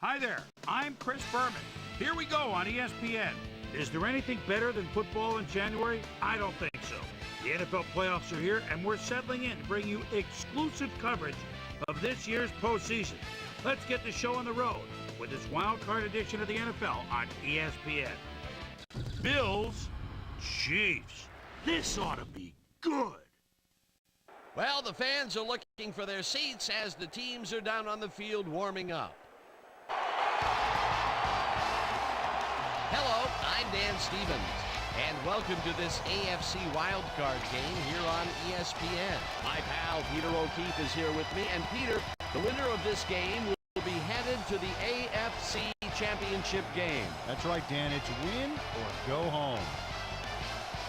Hi there, I'm Chris Berman. Here we go on ESPN. Is there anything better than football in January? I don't think so. The NFL playoffs are here, and we're settling in to bring you exclusive coverage of this year's postseason. Let's get the show on the road with this Wildcard edition of the NFL on ESPN. Bills, Chiefs. This ought to be good. Well, the fans are looking for their seats as the teams are down on the field warming up. Hello, I'm Dan Stevens, and welcome to this AFC Wildcard game here on ESPN. My pal Peter O'Keefe is here with me, and Peter, the winner of this game will be headed to the AFC Championship game. That's right, Dan. It's win or go home.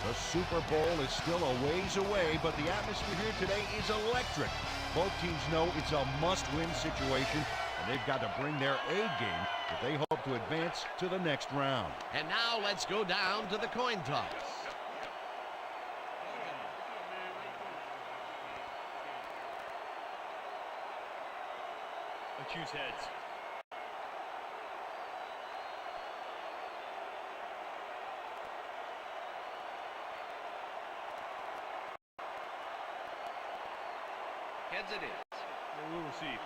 The Super Bowl is still a ways away, but the atmosphere here today is electric. Both teams know it's a must-win situation, and they've got to bring their A game if they hope to advance to the next round. And now let's go down to the coin toss. I choose heads. Heads it is. We'll receive.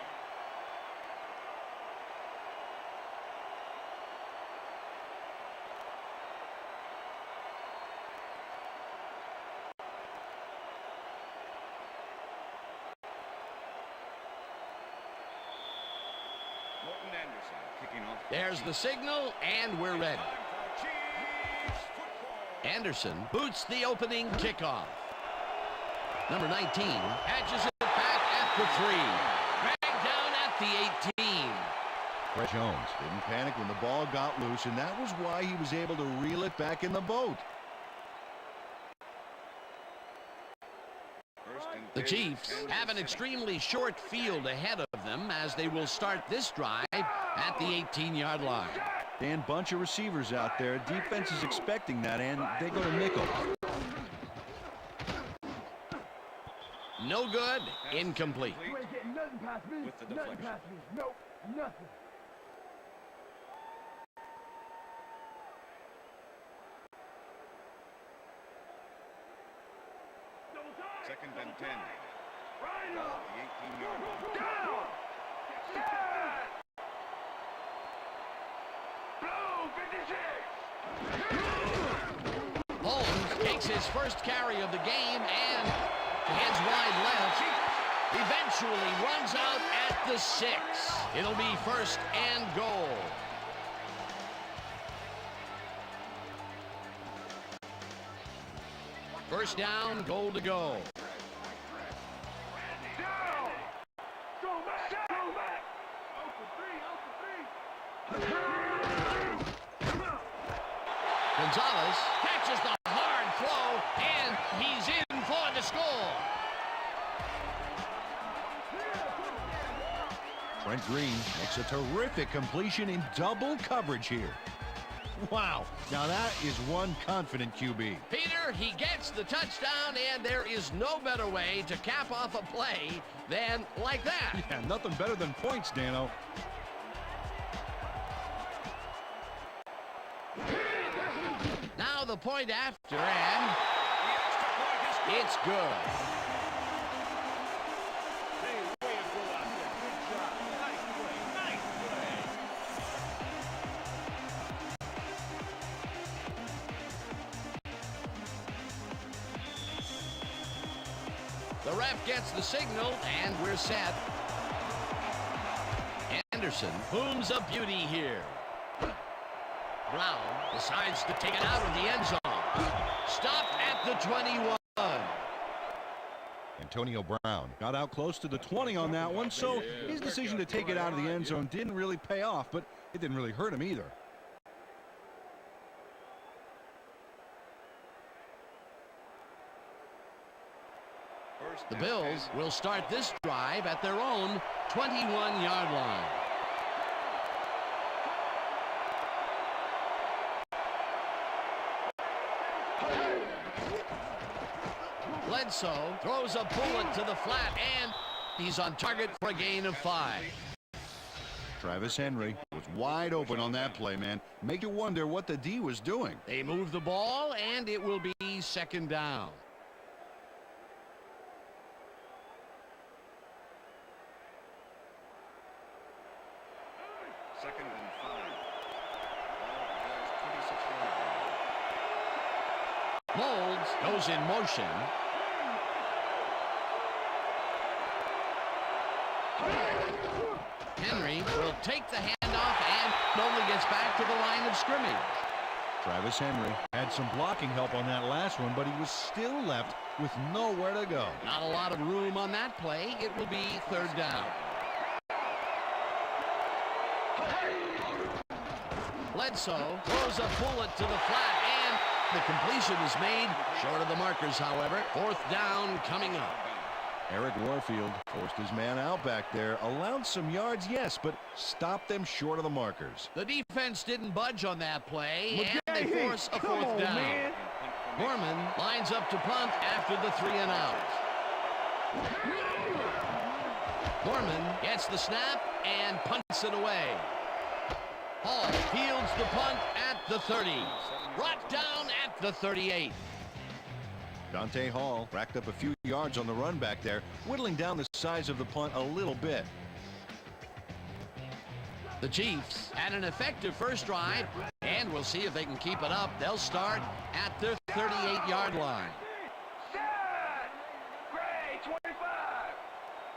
There's the signal, and we're ready. Anderson boots the opening kickoff. Number 19 catches it back at the 3. Dragged down at the 18. Brett Jones didn't panic when the ball got loose, and that was why he was able to reel it back in the boat. The Chiefs have an extremely short field ahead of them as they will start this drive at the 18-yard line. Dan, bunch of receivers out there. Defense is expecting that, and they go to nickel. No good. Incomplete. You ain't getting nothing past me. With the deflection. Nothing past me. Nope. Nothing. Second and 10. Right Ball up. at the 18-yard line. Down. Yeah. Blow 56. Holmes takes his first carry of the game and heads wide left. Eventually runs out at the 6. It'll be first and goal. First down, goal to go. Down. Go back. Go back. Out for 3. Out for 3. Gonzalez catches the hard throw, and he's in for the score. Trent Green makes a terrific completion in double coverage here. Wow, now that is one confident QB. Peter, he gets the touchdown, and there is no better way to cap off a play than like that. Yeah, nothing better than points, Dano. Now the point after, and it's good. The ref gets the signal, and we're set. Anderson booms a beauty here. Brown decides to take it out of the end zone. Stopped at the 21. Antonio Brown got out close to the 20 on that one, so his decision to take it out of the end zone didn't really pay off, but it didn't really hurt him either. The Bills will start this drive at their own 21-yard line. Bledsoe throws a bullet to the flat, and he's on target for a gain of 5. Travis Henry will was wide open on that play, man. Make you wonder what the D was doing. They move the ball, and it will be second down. Second and 5. Molds goes in motion. Henry will take the handoff and only gets back to the line of scrimmage. Travis Henry had some blocking help on that last one, but he was still left with nowhere to go. Not a lot of room on that play. It will be third down. Bledsoe throws a bullet to the flat, and the completion is made short of the markers, however. Fourth down coming up. Eric Warfield forced his man out back there, allowed some yards, yes, but stopped them short of the markers. The defense didn't budge on that play, and they force a fourth down. Gorman lines up to punt after the 3 and out. Gorman gets the snap and punts it away. Hall fields the punt at the 30. Brought down at the 38. Dante Hall racked up a few yards on the run back there, whittling down the size of the punt a little bit. The Chiefs had an effective first drive, and we'll see if they can keep it up. They'll start at their 38-yard line. Set! Gray 25!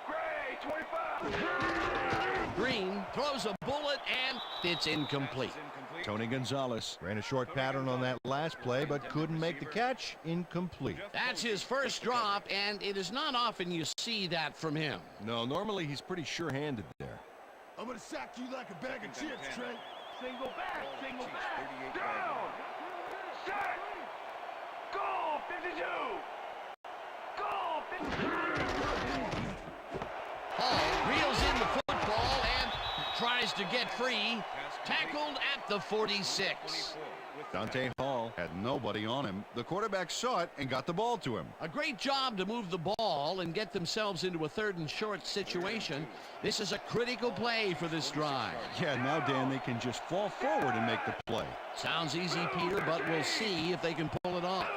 Gray 25! Green throws a bullet, and it's incomplete. Tony Gonzalez ran a short pattern on that last play, but couldn't make the catch. Incomplete. That's his first drop, and it is not often you see that from him. No, normally he's pretty sure-handed there. I'm gonna sack you like a bag of chips, Trey. Single back, single back. Down! Set! Goal 52! Goal 52! Hall reels in the football and tries to get free. Tackled at the 46. Dante Hall had nobody on him. The quarterback saw it and got the ball to him. A great job to move the ball and get themselves into a third and short situation. This is a critical play for this drive. Yeah, now, Dan, they can just fall forward and make the play. Sounds easy, Peter, but we'll see if they can pull it off.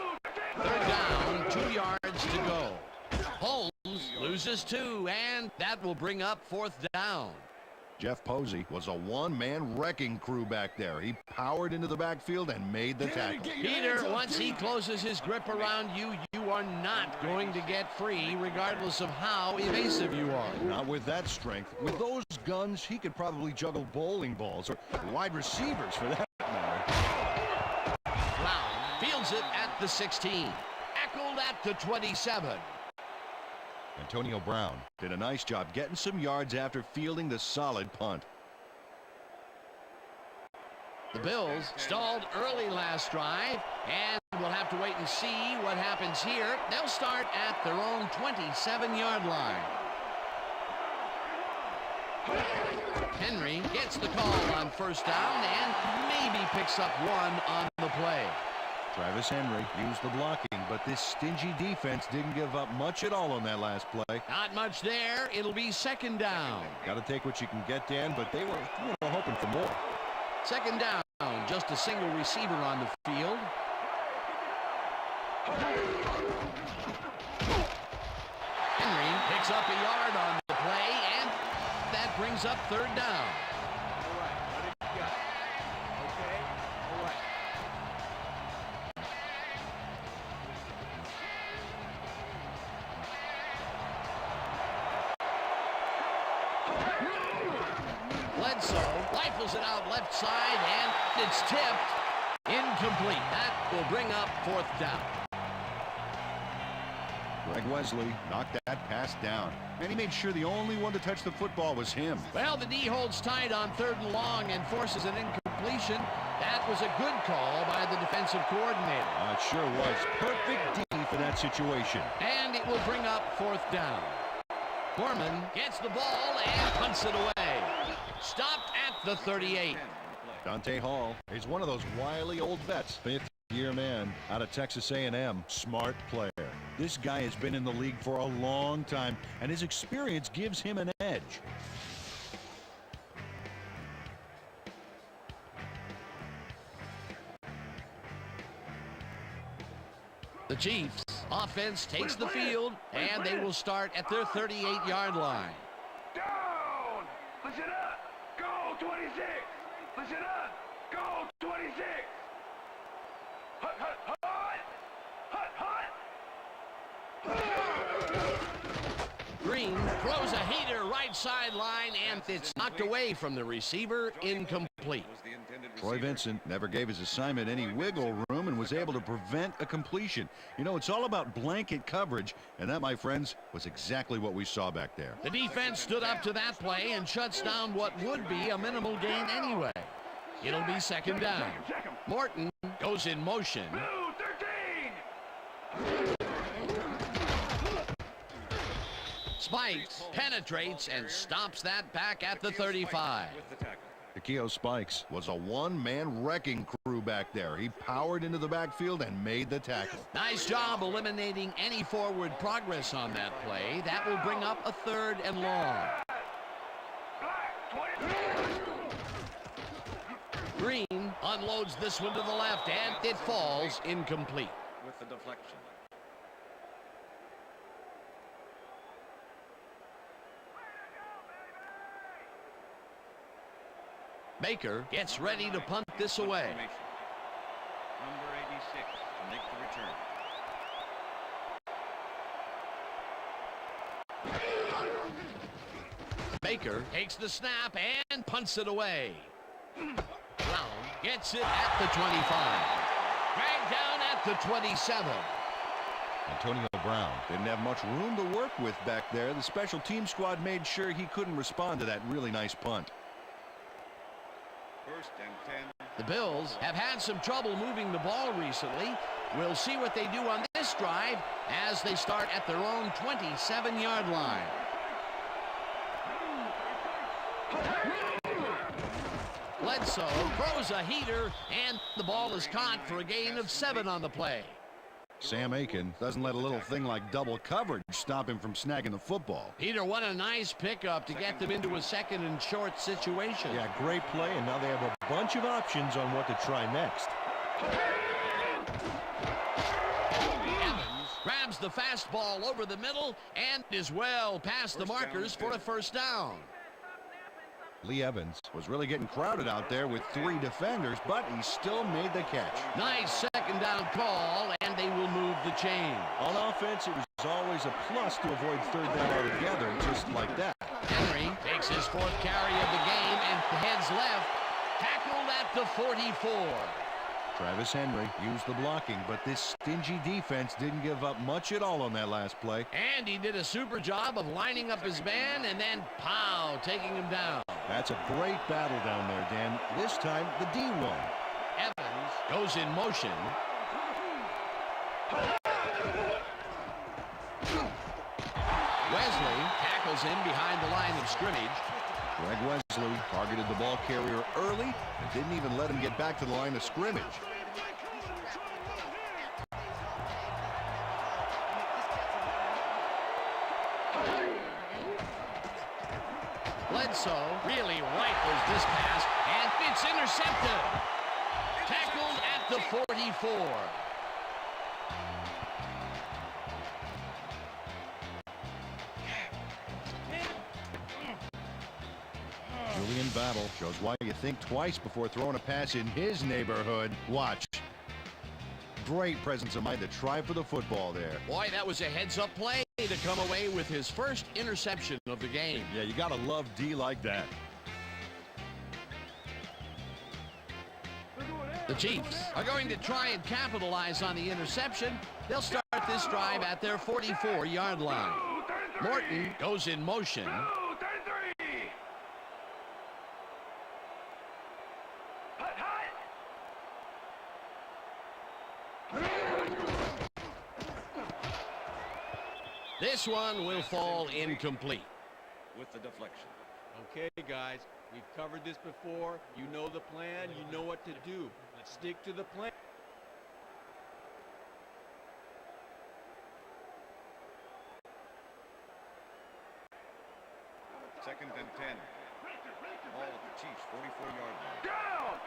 Third down, 2 yards to go. Holmes loses 2, and that will bring up fourth down. Jeff Posey was a one-man wrecking crew back there. He powered into the backfield and made the tackle. Peter, once he closes his grip around you, you are not going to get free, regardless of how evasive you are. Not with that strength. With those guns, he could probably juggle bowling balls or wide receivers for that matter. Brown fields it at the 16. Tackled at the 27. Antonio Brown did a nice job getting some yards after fielding the solid punt. The Bills stalled early last drive, and we'll have to wait and see what happens here. They'll start at their own 27-yard line. Henry gets the call on first down and maybe picks up 1 on the play. Travis Henry used the blocking, but this stingy defense didn't give up much at all on that last play. Not much there. It'll be second down. Got to take what you can get, Dan, but they were hoping for more. Second down, just a single receiver on the field. Henry picks up a yard on the play, and that brings up third down. Bledsoe rifles it out left side, and it's tipped. Incomplete. That will bring up fourth down. Greg Wesley knocked that pass down, and he made sure the only one to touch the football was him. Well, the D holds tight on third and long and forces an incompletion. That was a good call by the defensive coordinator. It sure was. Perfect D for that situation. And it will bring up fourth down. Gorman gets the ball and punts it away. Stopped at the 38. Dante Hall is one of those wily old vets. Fifth-year man out of Texas A&M. Smart player. This guy has been in the league for a long time, and his experience gives him an edge. The Chiefs offense takes the field, and they will start at their 38-yard line. Down! Listen up! Go 26! Listen up! Go 26! Hut, hut, hut! Hut, hut! Green throws a heater right sideline, and it's knocked away from the receiver, incomplete. Troy Vincent never gave his assignment any wiggle room and was able to prevent a completion. You know, it's all about blanket coverage, and that, my friends, was exactly what we saw back there. The defense stood up to that play and shuts down what would be a minimal gain anyway. It'll be second down. Morton goes in motion. Blue 13! Spikes penetrates and stops that back at the 35. Takeo Spikes was a one-man wrecking crew back there. He powered into the backfield and made the tackle. Nice job eliminating any forward progress on that play. That will bring up a 3rd and long. Green unloads this one to the left, and it falls incomplete. With the deflection. Baker gets ready to punt this away. Number 86 to make the return. Baker takes the snap and punts it away. Brown gets it at the 25. Dragged down at the 27. Antonio Brown didn't have much room to work with back there. The special team squad made sure he couldn't respond to that really nice punt. 1st and 10. The Bills have had some trouble moving the ball recently. We'll see what they do on this drive as they start at their own 27-yard line. Bledsoe throws a heater, and the ball is caught for a gain of 7 on the play. Sam Aiken doesn't let a little thing like double coverage stop him from snagging the football. Peter, what a nice pickup to get them into a 2nd and short situation. Yeah, great play, and now they have a bunch of options on what to try next. Evans grabs the fastball over the middle and is well past the markers for a 1st down. Lee Evans was really getting crowded out there with 3 defenders, but he still made the catch. Nice 2nd down call, and they will move the chain. On offense, it was always a plus to avoid 3rd down altogether, just like that. Henry takes his 4th carry of the game and heads left, tackled at the 44. Travis Henry used the blocking, but this stingy defense didn't give up much at all on that last play. And he did a super job of lining up his man and then, pow, taking him down. That's a great battle down there, Dan. This time, the D won. Evans goes in motion. Wesley tackles him behind the line of scrimmage. Greg Wesley targeted the ball carrier early and didn't even let him get back to the line of scrimmage. Bledsoe really rifles this pass, and it's intercepted. Tackled at the 44. Julian Battle shows why you think twice before throwing a pass in his neighborhood. Watch. Great presence of mind to try for the football there. Boy, that was a heads-up play to come away with his 1st interception of the game. Yeah, you gotta love D like that. The Chiefs are going to try and capitalize on the interception. They'll start this drive at their 44-yard line. Morton goes in motion. This one will fall incomplete. With the deflection. Okay, guys, we've covered this before. You know the plan. You know what to do. Let's stick to the plan. Second and 10. Ball at the Chiefs, 44-yard line. Down!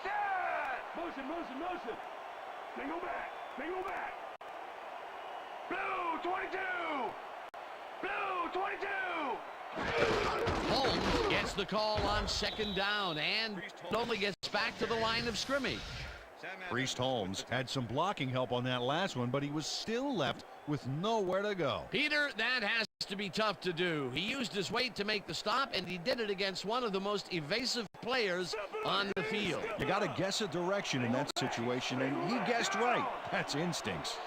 Set! Motion, motion, motion! Single back! Single back! Blue 22! Blue 22! Holmes gets the call on second down and only gets back to the line of scrimmage. Priest Holmes had some blocking help on that last one, but he was still left with nowhere to go. Peter, that has to be tough to do. He used his weight to make the stop, and he did it against one of the most evasive players on the field. You got to guess a direction in that situation, and he guessed right. That's instincts.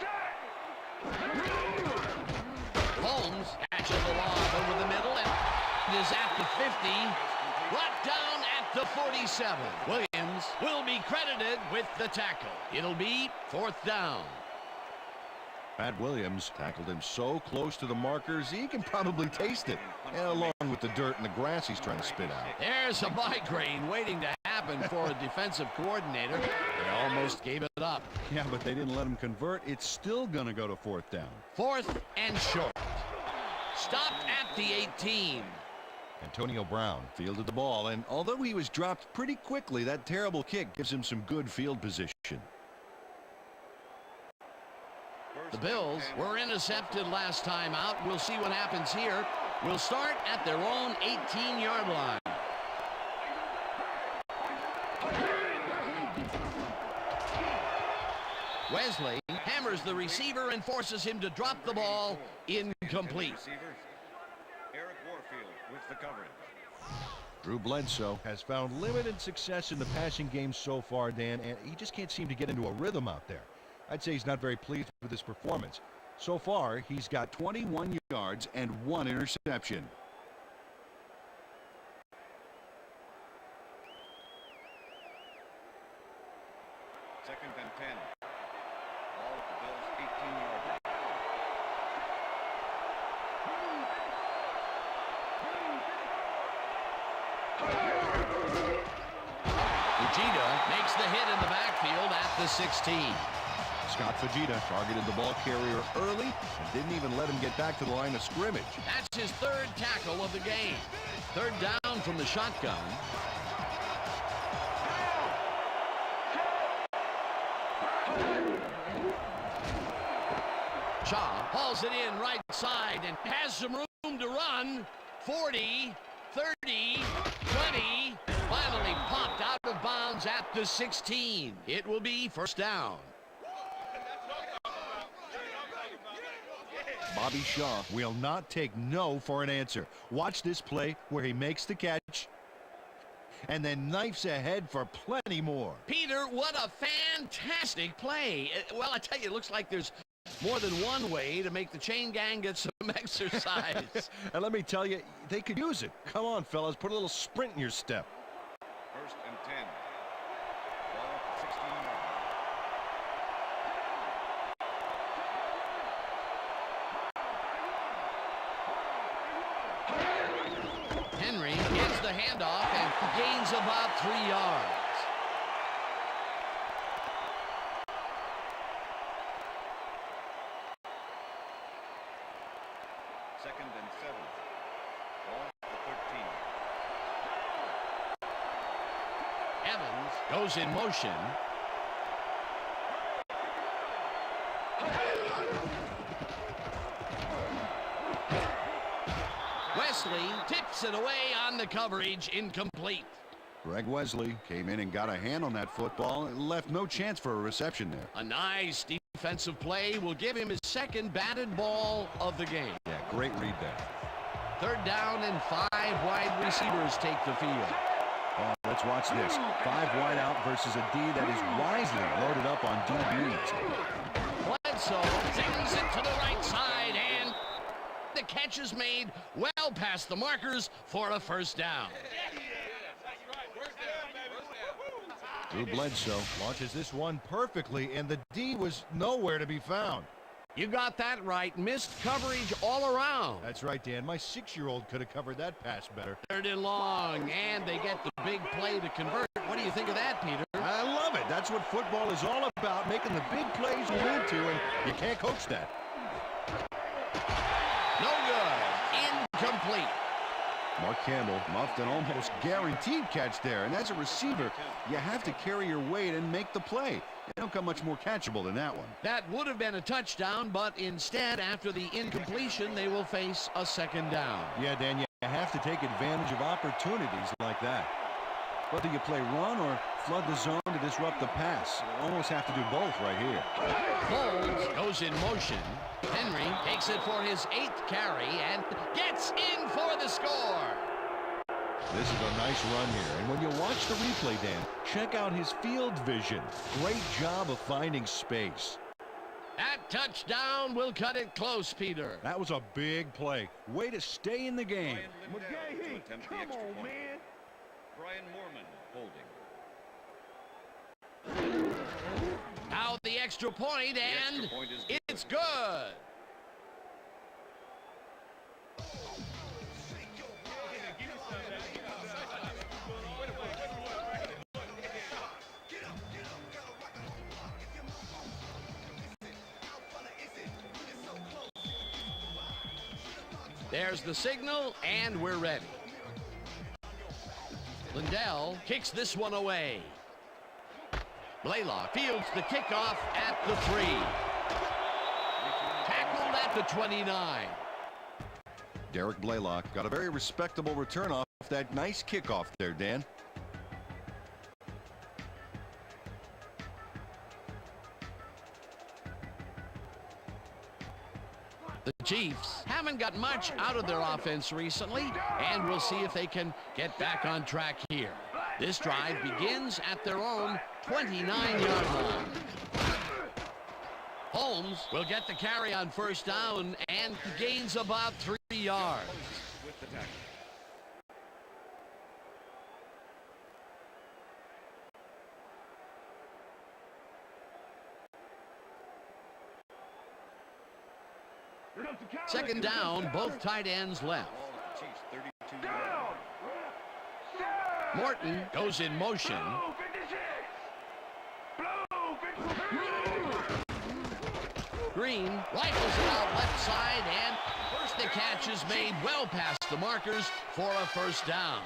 Holmes catches the lob over the middle and is at the 50, brought down at the 47. Williams will be credited with the tackle. It'll be fourth down. Pat Williams tackled him so close to the markers, he can probably taste it, along with the dirt and the grass he's trying to spit out. There's a migraine waiting to happen for a defensive coordinator. They almost gave it up. Yeah, but they didn't let him convert. It's still going to go to fourth down. Fourth and short. Stopped at the 18. Antonio Brown fielded the ball, and although he was dropped pretty quickly, that terrible kick gives him some good field position. The Bills were intercepted last time out. We'll see what happens here. We'll start at their own 18-yard line. Wesley hammers the receiver and forces him to drop the ball. Incomplete. Eric Warfield with the coverage. Drew Bledsoe has found limited success in the passing game so far, Dan, and he just can't seem to get into a rhythm out there. I'd say he's not very pleased with his performance. So far, he's got 21 yards and 1 interception. Second and 10. Ball at the Bills' 18-yard line. Fujita makes the hit in the backfield at the 16. Scott Fujita targeted the ball carrier early and didn't even let him get back to the line of scrimmage. That's his third tackle of the game. Third down from the shotgun. Shaw hauls it in right side and has some room to run. 40, 30, 20, finally popped out of bounds at the 16. It will be first down. Bobby Shaw will not take no for an answer. Watch this play where he makes the catch and then knifes ahead for plenty more. Peter, what a fantastic play. Well, I tell you, it looks like there's more than one way to make the chain gang get some exercise. And let me tell you, they could use it. Come on, fellas, put a little sprint in your step. First and 10. Ball at the 16-yard line. Henry gets the handoff and gains about 3 yards. Second and 7. Ball at the 13. Evans goes in motion. Wesley tips it away on the coverage, incomplete. Greg Wesley came in and got a hand on that football and left no chance for a reception there. A nice defensive play will give him his second batted ball of the game. Yeah, great read there. Third down and 5 wide receivers take the field. Oh, let's watch this. 5 wide out versus a D that is wisely loaded up on DBs. Bledsoe sings it to the right side, and the catch is made well past the markers for a first down. Drew Bledsoe launches this one perfectly, and the D was nowhere to be found. You got that right. Missed coverage all around. That's right, Dan. My 6-year-old could have covered that pass better. Third and long, and they get the big play to convert. What do you think of that, Peter? I love it. That's what football is all about, making the big plays you need to, and you can't coach that. No good. Incomplete. Mark Campbell muffed an almost guaranteed catch there. And as a receiver, you have to carry your weight and make the play. They don't come much more catchable than that one. That would have been a touchdown, but instead, after the incompletion, they will face a second down. Yeah, Dan, you have to take advantage of opportunities like that. Whether you play run or flood the zone to disrupt the pass, you almost have to do both right here. Bowles goes in motion. Henry takes it for his 8th carry and gets in for the score. This is a nice run here. And when you watch the replay, Dan, check out his field vision. Great job of finding space. That touchdown will cut it close, Peter. That was a big play. Way to stay in the game. Come on, man. Brian Moorman holding. Now the extra point, and it's good. There's the signal, and we're ready. Lindell kicks this one away. Blaylock fields the kickoff at the 3. Tackled at the 29. Derek Blaylock got a very respectable return off that nice kickoff there, Dan. The Chiefs haven't got much out of their offense recently, and we'll see if they can get back on track here. This drive begins at their own 29-yard line. Holmes will get the carry on first down and gains about 3 yards. Second down, both tight ends left. Morton goes in motion. Green rifles it out left side, and first the catch is made well past the markers for a first down.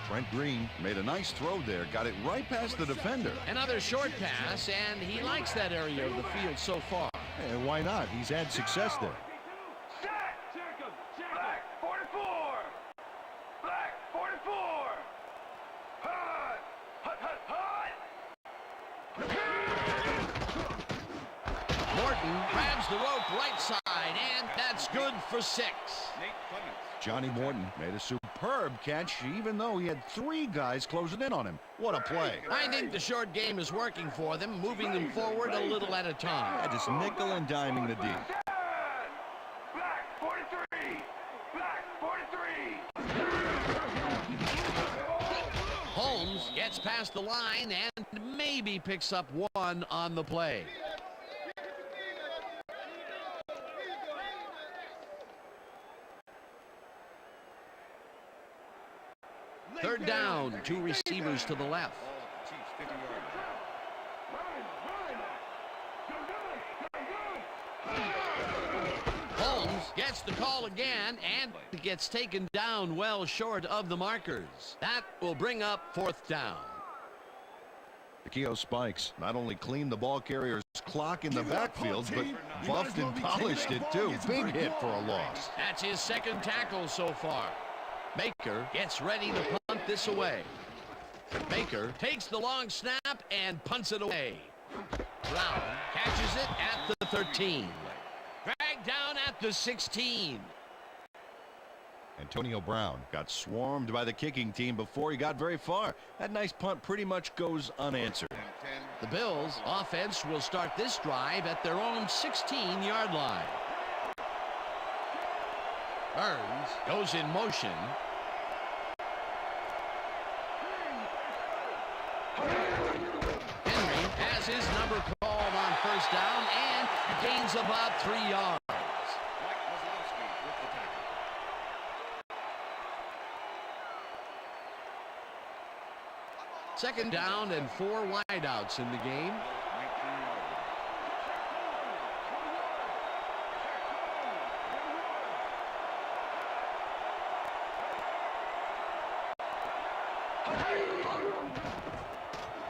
Trent Green made a nice throw there, got it right past the defender. Another short pass, and he likes that area of the field so far. And why not? He's had success there. Black 44. Black 44. Hut. Hut, hut, hut. Morton grabs the rope right side, and that's good for 6. Johnny Morton made a superb catch, even though he had 3 guys closing in on him. What a play. I think the short game is working for them, moving them forward a little at a time. Yeah, just nickel and diming the deep. Black 43. Black 43. Holmes gets past the line and maybe picks up 1 on the play. Third down, 2 receivers to the left. Holmes gets the call again and gets taken down well short of the markers. That will bring up 4th down. The Keo Spikes not only cleaned the ball carrier's clock in the backfield, but buffed and polished it too. Big hit for a loss. That's his 2nd tackle so far. Baker gets ready to punt this away. Baker takes the long snap and punts it away. Brown catches it at the 13. Dragged down at the 16. Antonio Brown got swarmed by the kicking team before he got very far. That nice punt pretty much goes unanswered. The Bills' offense will start this drive at their own 16-yard line. Burns goes in motion. Henry has his number called on first down and gains about 3 yards. Second down and 4 wideouts in the game.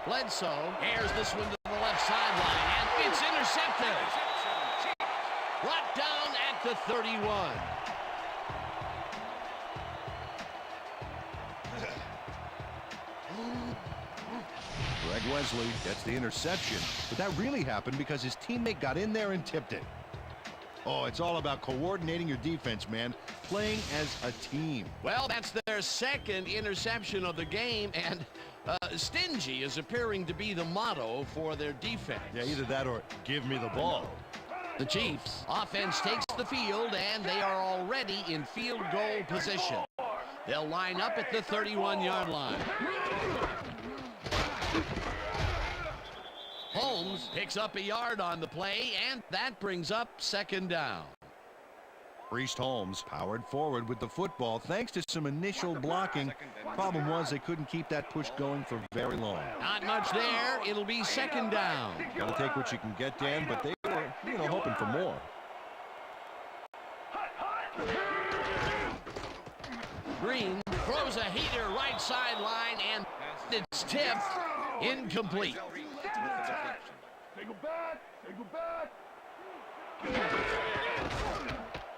Bledsoe airs this one to the left sideline, and it's intercepted. Brought down at the 31. Greg Wesley gets the interception, but that really happened because his teammate got in there and tipped it. Oh, it's all about coordinating your defense, man. Playing as a team. Well, that's their second interception of the game, and stingy is appearing to be the motto for their defense. Yeah, either that or give me the ball. The Chiefs' offense takes the field, and they are already in field goal position. They'll line up at the 31-yard line. Holmes picks up a yard on the play, and that brings up second down. Priest Holmes powered forward with the football thanks to some initial blocking. Problem was they couldn't keep that push going for very long. Not much there. It'll be second down. Got to take what you can get, Dan, but they were, hoping for more. Green throws a heater right sideline, and it's tipped. Incomplete.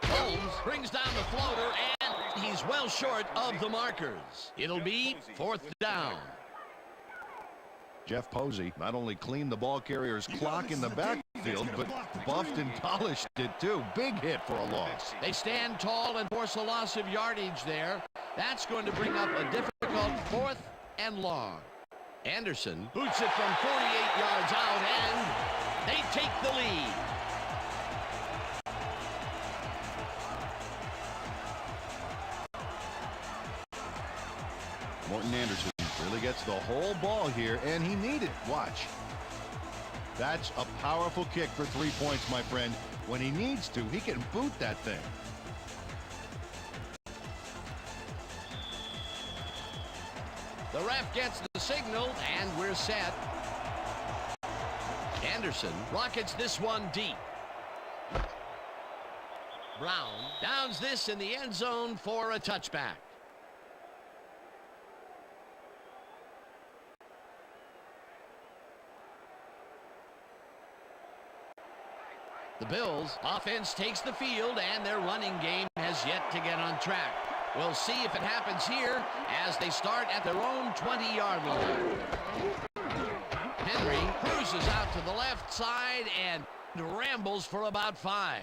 Holmes brings down the floater, and he's well short of the markers. It'll be fourth down. Jeff Posey not only cleaned the ball carrier's clock in the backfield, but buffed and polished it too. Big hit for a loss. They stand tall and force a loss of yardage there. That's going to bring up a difficult fourth and long. Anderson boots it from 48 yards out, and they take the lead. Morton Anderson really gets the whole ball here, and he needed it. Watch. That's a powerful kick for 3 points, my friend. When he needs to, he can boot that thing. The ref gets the signal, and we're set. Anderson rockets this one deep. Brown downs this in the end zone for a touchback. The Bills' offense takes the field, and their running game has yet to get on track. We'll see if it happens here as they start at their own 20-yard line. Henry cruises out to the left side and rambles for about 5.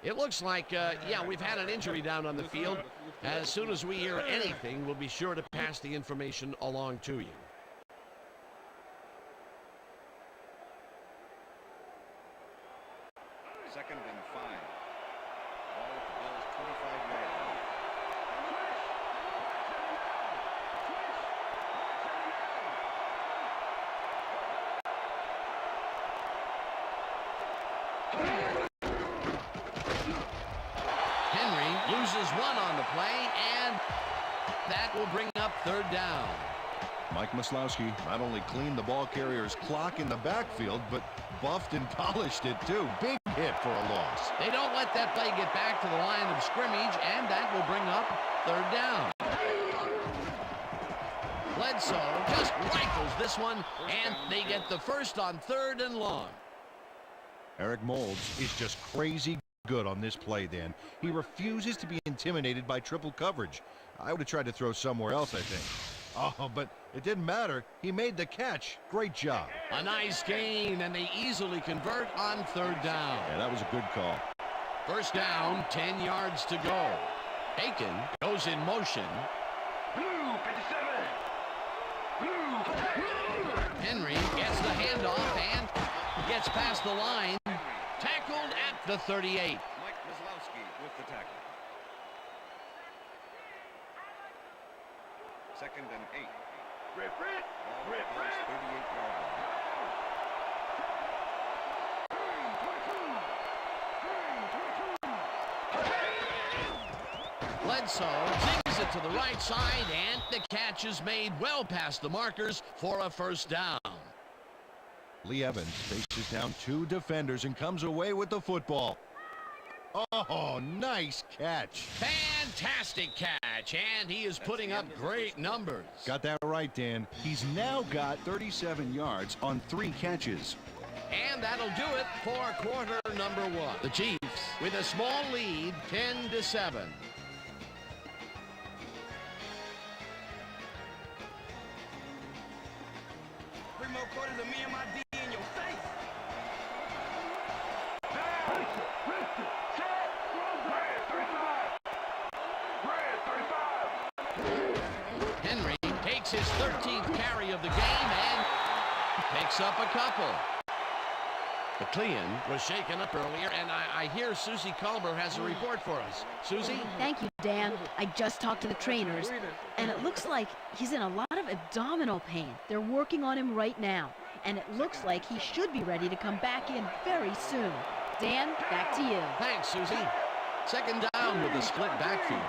It looks like, we've had an injury down on the field. As soon as we hear anything, we'll be sure to pass the information along to you. Second and 5. Ball at the Bills' 25-yard line. Henry loses one on the play, and that will bring up third down. Mike Maslowski not only cleaned the ball carrier's clock in the backfield, but buffed and polished it too. Big hit for a loss. They don't let that play get back to the line of scrimmage, and that will bring up third down. Bledsoe just rifles this one, and they get the first on third and long. Eric Moulds is just crazy good on this play, Dan. He refuses to be intimidated by triple coverage. I would have tried to throw somewhere else, I think. Oh, but it didn't matter. He made the catch. Great job. A nice gain, and they easily convert on third down. Yeah, that was a good call. First down, 10 yards to go. Aiken goes in motion. Blue 57. Henry gets the handoff and gets past the line. Tackled at the 38. Mike Maslowski with the tackle. Second and 8. Rip. Ball at the Bills' 38-yard line. Bledsoe zings it to the right side, and the catch is made well past the markers for a first down. Lee Evans faces down 2 defenders and comes away with the football. Oh, nice catch. Fantastic catch, and he is putting up great numbers. Got that right, Dan. He's now got 37 yards on 3 catches. And that'll do it for quarter number 1. The Chiefs with a small lead, 10-7. 3 more quarters of me and my D in your face. Henry takes his 13th carry of the game and picks up a couple. McLean was shaken up earlier, and I hear Susie Culber has a report for us. Susie? Thank you, Dan. I just talked to the trainers, and it looks like he's in a lot of abdominal pain. They're working on him right now, and it looks like he should be ready to come back in very soon. Dan, back to you. Thanks, Susie. Second down with the split backfield.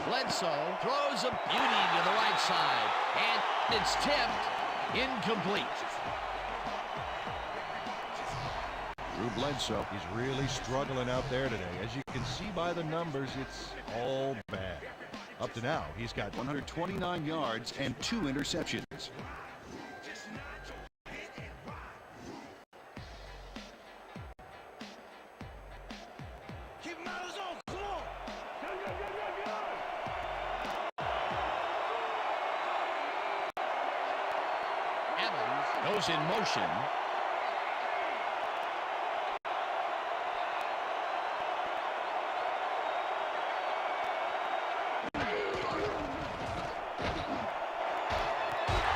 Bledsoe throws a beauty to the right side, and it's tipped. Incomplete. Drew Bledsoe is really struggling out there today. As you can see by the numbers, it's all bad. Up to now, he's got 129 yards and 2 interceptions. Keep him out of zone. Come on. Goes in motion.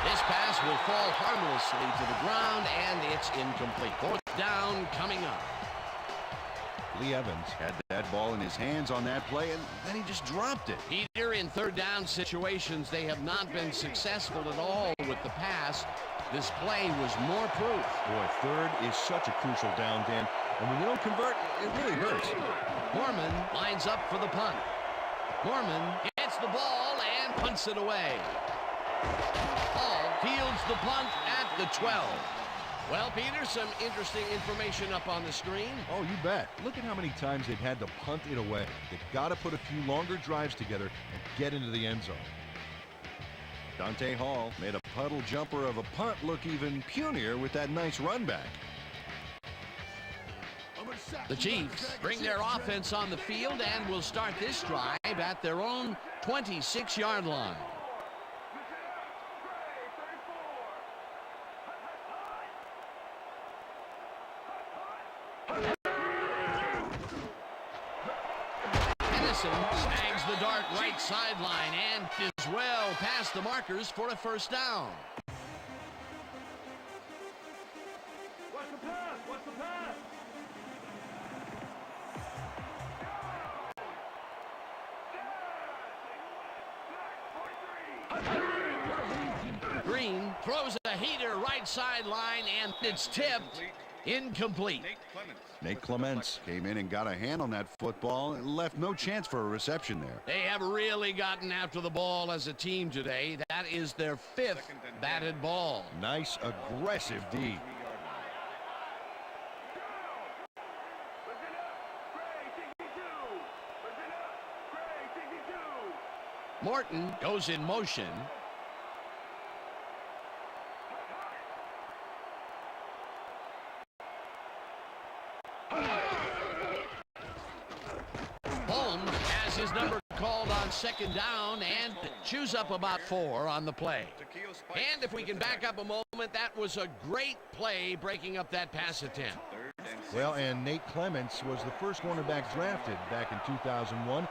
This pass will fall harmlessly to the ground, and it's incomplete. 4th down coming up. Lee Evans had that ball in his hands on that play, and then he just dropped it. Peter, in 3rd down situations, they have not been successful at all with the pass. This play was more proof. Boy, 3rd is such a crucial down, Dan. And when you don't convert, it really hurts. Mormon lines up for the punt. Mormon gets the ball and punts it away. Hall fields the punt at the 12. Well, Peter, some interesting information up on the screen. Oh, you bet. Look at how many times they've had to punt it away. They've got to put a few longer drives together and get into the end zone. Dante Hall made a puddle jumper of a punt look even punier with that nice run back. The Chiefs bring their offense on the field and will start this drive at their own 26-yard line. Snags the dart right sideline and is well past the markers for a 1st down. What's the pass? What's the pass? Green throws a heater right sideline, and it's tipped. Incomplete. Nate Clements came in and got a hand on that football and left no chance for a reception there. They have really gotten after the ball as a team today. That is their 5th batted ball. Nice, aggressive D. Morton goes in motion. Holmes has his number called on 2nd down and chews up about 4 on the play. And if we can back up a moment, that was a great play breaking up that pass attempt. Well, and Nate Clements was the first cornerback drafted back in 2001,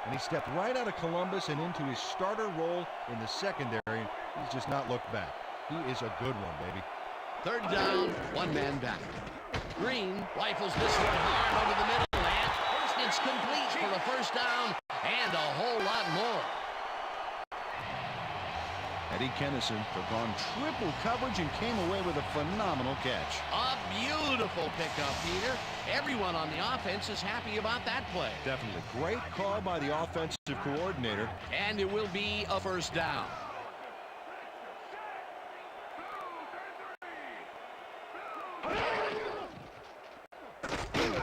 and he stepped right out of Columbus and into his starter role in the secondary. He's just not looked back. He is a good one, baby. 3rd down, 1 man back. Green rifles this one hard over the middle, and it's complete for a 1st down and a whole lot more. Eddie Kennison took on triple coverage and came away with a phenomenal catch. A beautiful pickup, Peter. Everyone on the offense is happy about that play. Definitely. Great call by the offensive coordinator. And it will be a 1st down.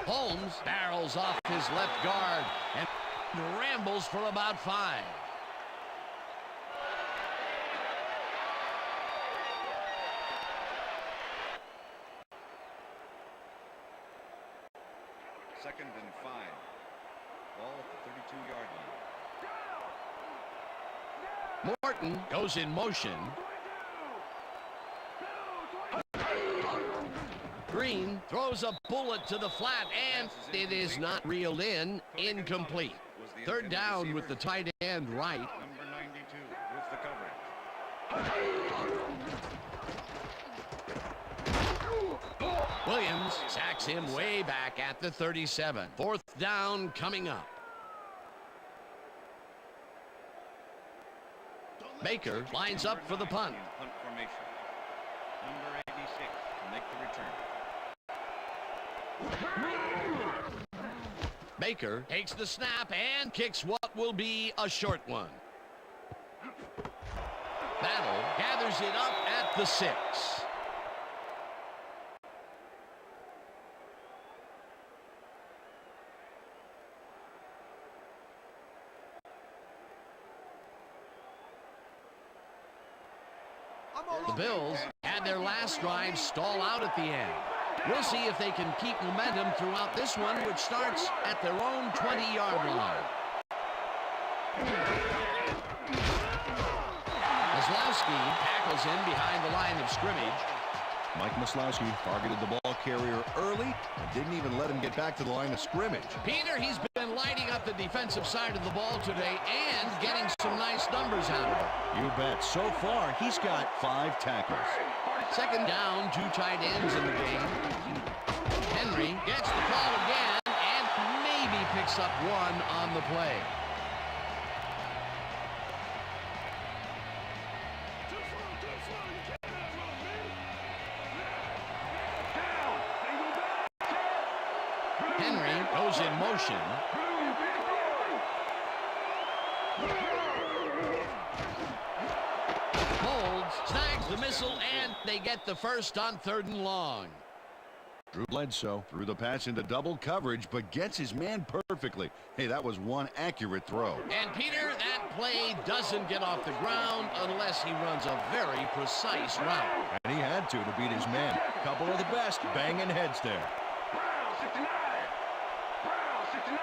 Holmes barrels off his left guard and rambles for about 5. Second and 5. Ball at the 32-yard line. Morton goes in motion. Green throws a bullet to the flat, and it is not reeled in. Incomplete. Third down with the tight end right. Number 92 with the coverage. Williams sacks him way back at the 37. Fourth down coming up. Baker lines up for the punt. Punt formation. Number 86 to make the return. Baker takes the snap and kicks what will be a short one. Battle gathers it up at the 6. The Bills had their last drive stall out at the end. We'll see if they can keep momentum throughout this one, which starts at their own 20-yard line. Maslowski tackles him behind the line of scrimmage. Mike Maslowski targeted the ball carrier early and didn't even let him get back to the line of scrimmage. Peter, he's been lighting up the defensive side of the ball today and getting some nice numbers out of it. You bet. So far, he's got 5 tackles. Second down, 2 tight ends in the game. Henry gets the call again and maybe picks up 1 on the play. Henry goes in motion. Snags the missile, and they get the first on 3rd and long. Drew Bledsoe threw the pass into double coverage, but gets his man perfectly. Hey, that was one accurate throw. And Peter, that play doesn't get off the ground unless he runs a very precise route. And he had to beat his man. Couple of the best banging heads there. Brown 69. Brown 69.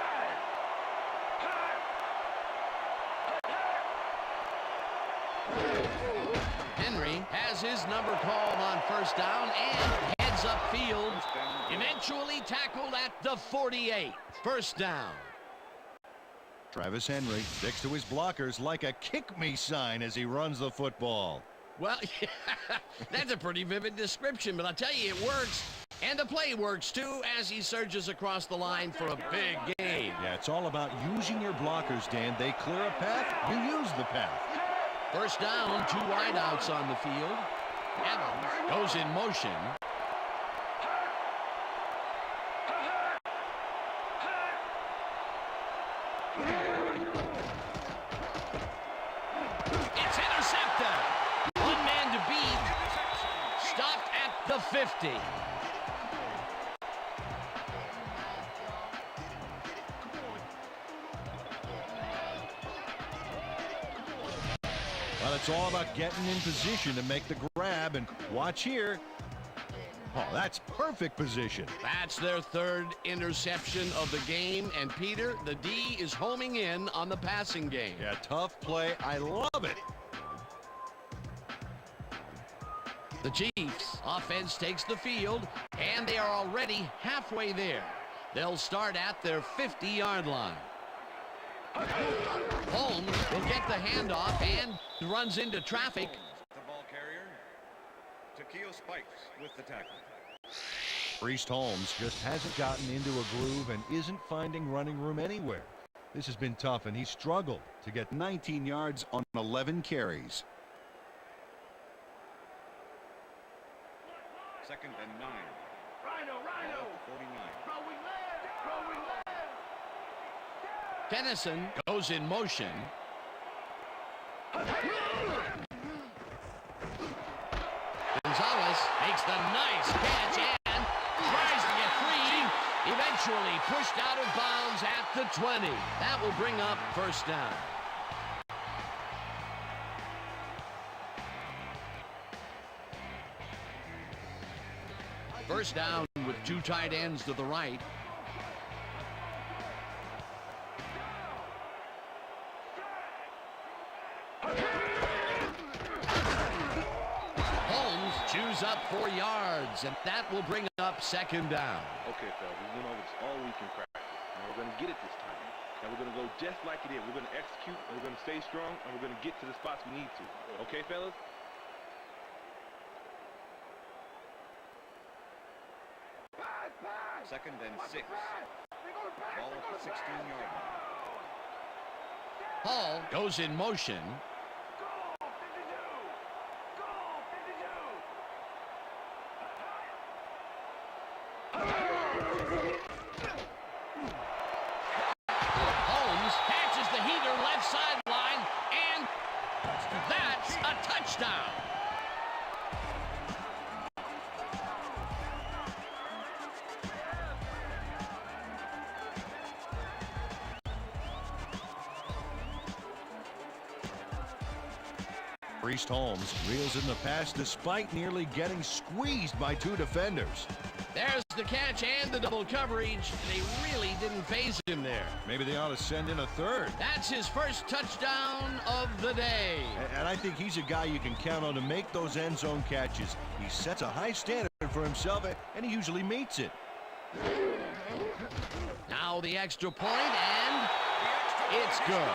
Henry has his number called on 1st down and heads upfield. Eventually tackled at the 48. 1st down. Travis Henry sticks to his blockers like a kick me sign as he runs the football. Well, that's a pretty vivid description, but I'll tell you, it works. And the play works, too, as he surges across the line for a big gain. Yeah, it's all about using your blockers, Dan. They clear a path, you use the path. 1st down, 2 wideouts on the field. Evans goes in motion. It's intercepted. 1 man to beat. Stopped at the 50. Well, it's all about getting in position to make the grab, and watch here. Oh, that's perfect position. That's their 3rd interception of the game, and Peter, the D is homing in on the passing game. Yeah, tough play. I love it. The Chiefs offense takes the field, and they are already halfway there. They'll start at their 50-yard line. Holmes will get the handoff and runs into traffic. The ball carrier. Takeo Spikes with the tackle. Priest Holmes just hasn't gotten into a groove and isn't finding running room anywhere. This has been tough, and he struggled to get 19 yards on 11 carries. 2nd and 9. Rhino. 49. Tennyson goes in motion. Gonzalez makes the nice catch and tries to get free. Eventually eventually pushed out of bounds at the 20. That will bring up first down. First down with two tight ends to the right. Holmes chews up 4 yards, and that will bring up second down. Okay, fellas, we went over this all week in practice. Now we're going to get it this time. And we're going to go just like it is. We're going to execute, and we're going to stay strong, and we're going to get to the spots we need to. Okay, fellas? Second and 6. Ball at the 16-yard line. Hall goes in motion. Holmes catches the heater left sideline, and that's a touchdown. Priest Holmes reels in the pass despite nearly getting squeezed by 2 defenders. There's the catch and the double coverage. They really didn't phase him there. Maybe they ought to send in a third. That's his first touchdown of the day. And I think he's a guy you can count on to make those end zone catches. He sets a high standard for himself, and he usually meets it. Now the extra point, and it's good.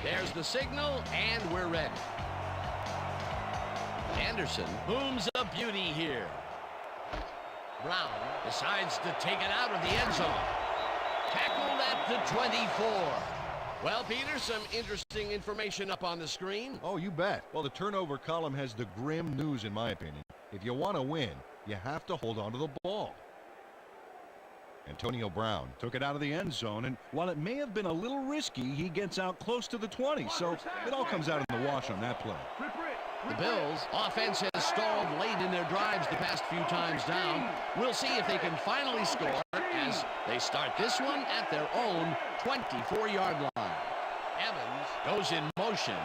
There's the signal, and we're ready. Anderson booms a beauty here. Brown decides to take it out of the end zone. Tackled at the 24. Well, Peter, some interesting information up on the screen. Oh, you bet. Well, the turnover column has the grim news, in my opinion. If you want to win, you have to hold on to the ball. Antonio Brown took it out of the end zone, and while it may have been a little risky, he gets out close to the 20, so it all comes out in the wash on that play. The Bills' offense has stalled late in their drives the past few times down. We'll see if they can finally score as they start this one at their own 24-yard line. Evans goes in motion.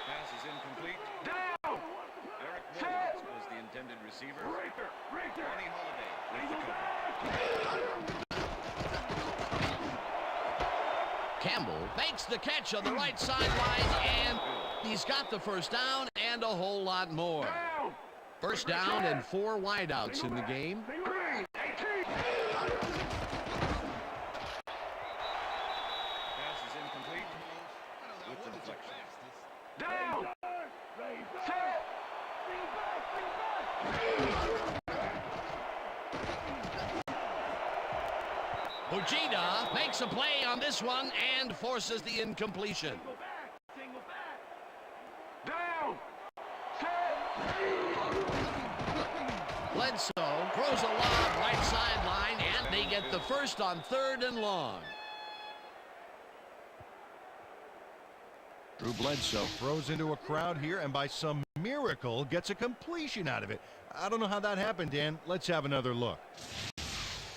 Pass is incomplete. Down! Eric Williams was the intended receiver. Ronnie Holiday with the cover. Campbell makes the catch on the right sideline, and he's got the first down and a whole lot more. First down and 4 wideouts in the game. Pass is incomplete with the deflection. Down! Fujita makes a play on this one and forces the incompletion. Down! Bledsoe throws a lob right sideline, and they get the first on 3rd and long. Drew Bledsoe throws into a crowd here, and by some miracle gets a completion out of it. I don't know how that happened, Dan. Let's have another look.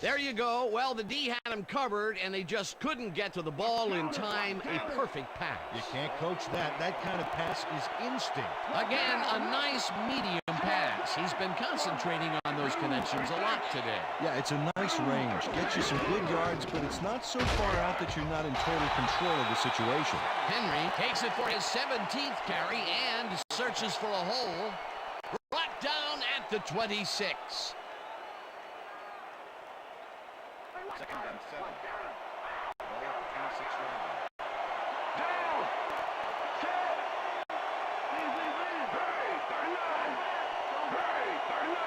There you go. Well, the D had him covered, and they just couldn't get to the ball in time. A perfect pass. You can't coach that. That kind of pass is instinct. Again, a nice medium pass. He's been concentrating on those connections a lot today. Yeah, it's a nice range. Gets you some good yards, but it's not so far out that you're not in total control of the situation. Henry takes it for his 17th carry and searches for a hole. Brought down at the 26. Second and 7. Ball at the 26-yard line. Down! Burns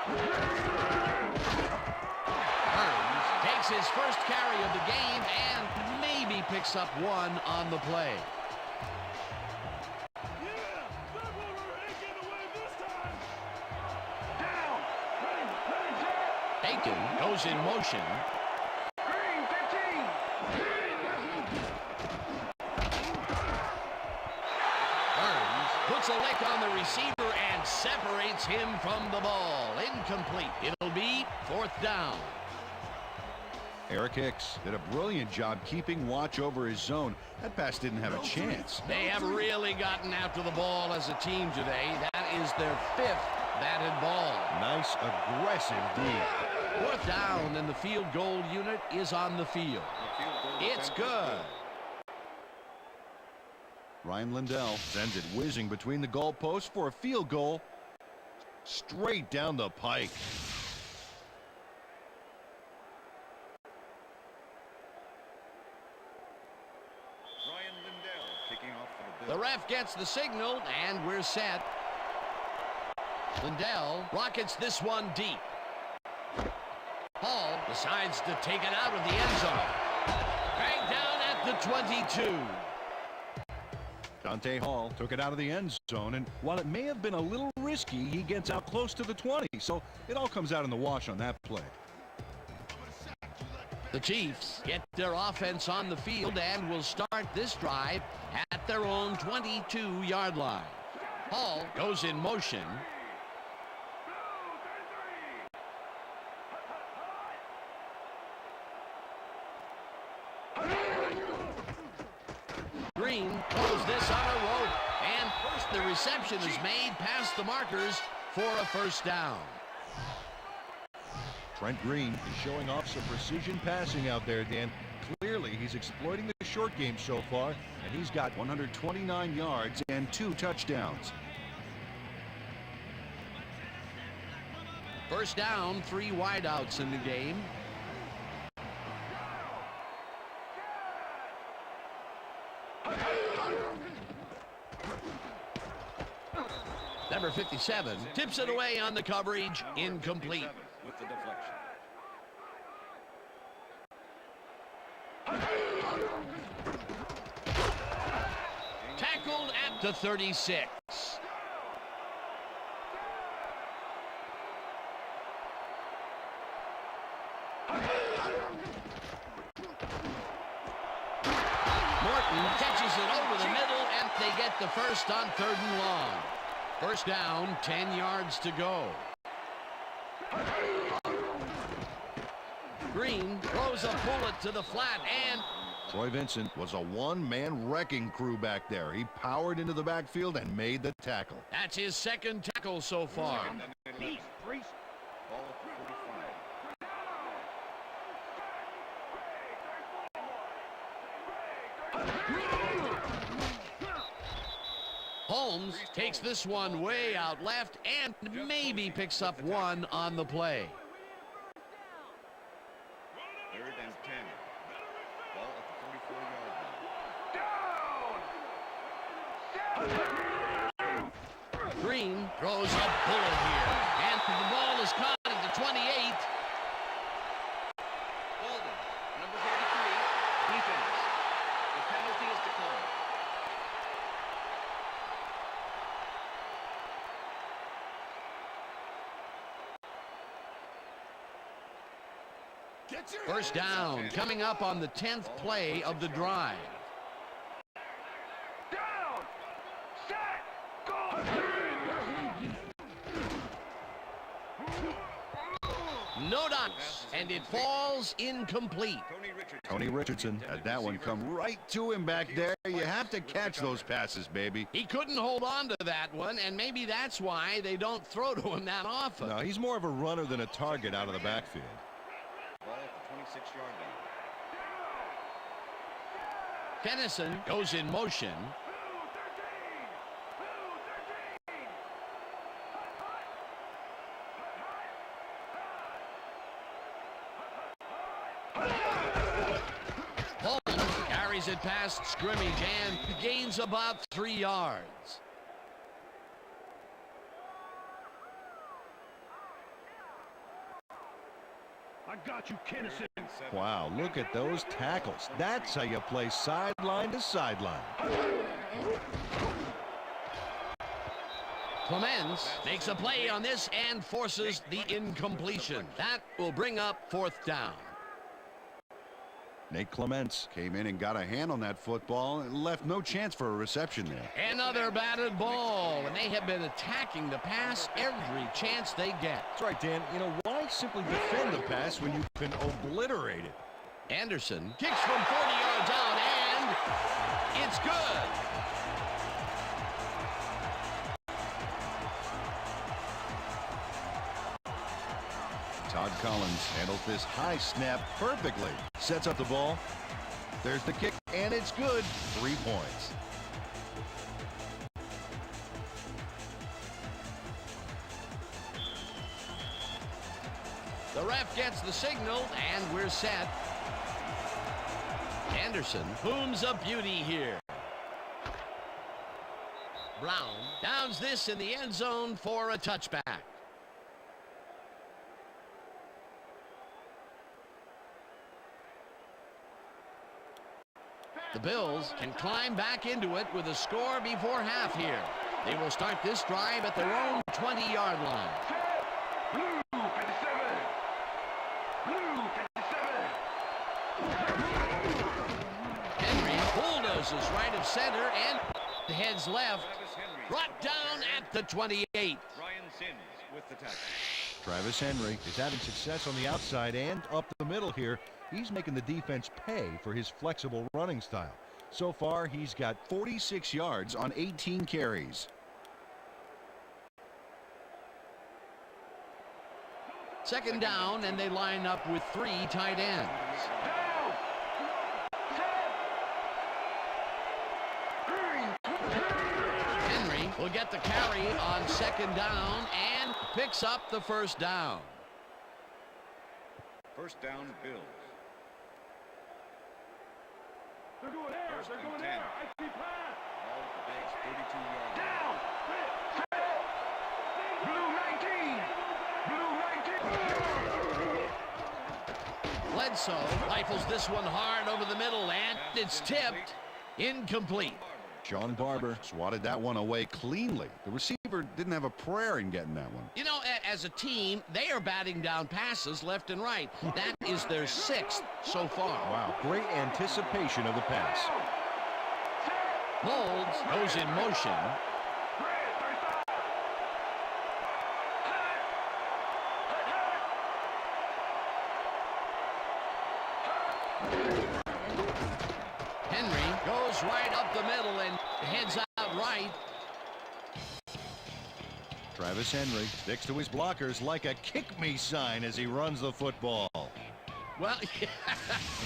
takes his first carry of the game and maybe picks up one on the play. Aiken goes in motion. Green 15. Burns puts a lick on the receiver and separates him from the ball. Incomplete. It'll be 4th down. Eric Hicks did a brilliant job keeping watch over his zone. That pass didn't have a chance. They have really gotten after the ball as a team today. That is their 5th batted ball. Nice, aggressive D. 4th down, and the field goal unit is on the field. It's good. Ryan Lindell sends it whizzing between the goalposts for a field goal. Straight down the pike. Ryan Lindell kicking off for the The ref gets the signal, and we're set. Lindell rockets this one deep. Hall decides to take it out of the end zone. Bang down at the 22. Dante Hall took it out of the end zone, and while it may have been a little risky, he gets out close to the 20, so it all comes out in the wash on that play. The Chiefs get their offense on the field and will start this drive at their own 22-yard line. Hall goes in motion. Green throws this on a rope, and first the reception is made past the markers for a 1st down. Trent Green is showing off some precision passing out there, Dan. Clearly, he's exploiting the short game so far, and he's got 129 yards and 2 touchdowns. 1st down, 3 wideouts in the game. Number 57 tips it away on the coverage. Incomplete. with the deflection. Tackled at the 36. Morton catches it over the middle, and they get the first on 3rd and long. 1st down, 10 yards to go. Green throws a bullet to the flat, and Troy Vincent was a one-man wrecking crew back there. He powered into the backfield and made the tackle. that's his 2nd tackle so far. Ball at the 45. Holmes takes this one way out left and maybe picks up 1 on the play. 3rd and 10. Ball at the 44-yard line. Green throws a bullet here, and the ball is caught at the 28. Holding. Number 33. Defense. The penalty is declined. First down coming up on the 10th play of the drive. Down! Set! Go! No dots, and it falls incomplete. Tony Richardson had that one come right to him back there. You have to catch those passes, baby. He couldn't hold on to that one, and maybe that's why they don't throw to him that often. No, he's more of a runner than a target out of the backfield. Ball at the 26-yard line. Tennyson goes in motion. Holmes carries it past scrimmage and gains about 3 yards. I got you, Tennyson. Wow, look at those tackles. That's how you play sideline to sideline. Clemens makes a play on this and forces the incompletion. That will bring up 4th down. Nate Clements came in and got a hand on that football and left no chance for a reception there. Another batted ball, and they have been attacking the pass every chance they get. That's right, Dan. You know, why simply defend the pass when you can obliterate it? Anderson kicks from 40 yards out, and it's good. Todd Collins handles this high snap perfectly. Sets up the ball. There's the kick, and it's good. 3 points. The ref gets the signal, and we're set. Anderson booms a beauty here. Brown downs this in the end zone for a touchback. The Bills can climb back into it with a score before half here. They will start this drive at their own 20-yard line. Blue 57. Blue 57. Henry bulldozes right of center and heads left. Brought down at the 28. Ryan Sims with the tackle. Travis Henry is having success on the outside and up the middle here. He's making the defense pay for his flexible running style. So far, he's got 46 yards on 18 carries. Second down, and they line up with 3 tight ends. Henry will get the carry on second down and picks up the first down. First down, Bills. They're going air. First They're and going 10. air. I see pass. All of the Bills 32-yard Down. Blue 19. Blue 19. Bledsoe rifles this one hard over the middle, and it's tipped. Incomplete. Sean Barber swatted that one away cleanly. The receiver didn't have a prayer in getting that one. You know, as a team, they are batting down passes left and right. That is their 6th so far. Wow, great anticipation of the pass. Molds goes in motion. Henry goes right up the middle and heads out right. Travis Henry sticks to his blockers like a kick-me sign as he runs the football. Well,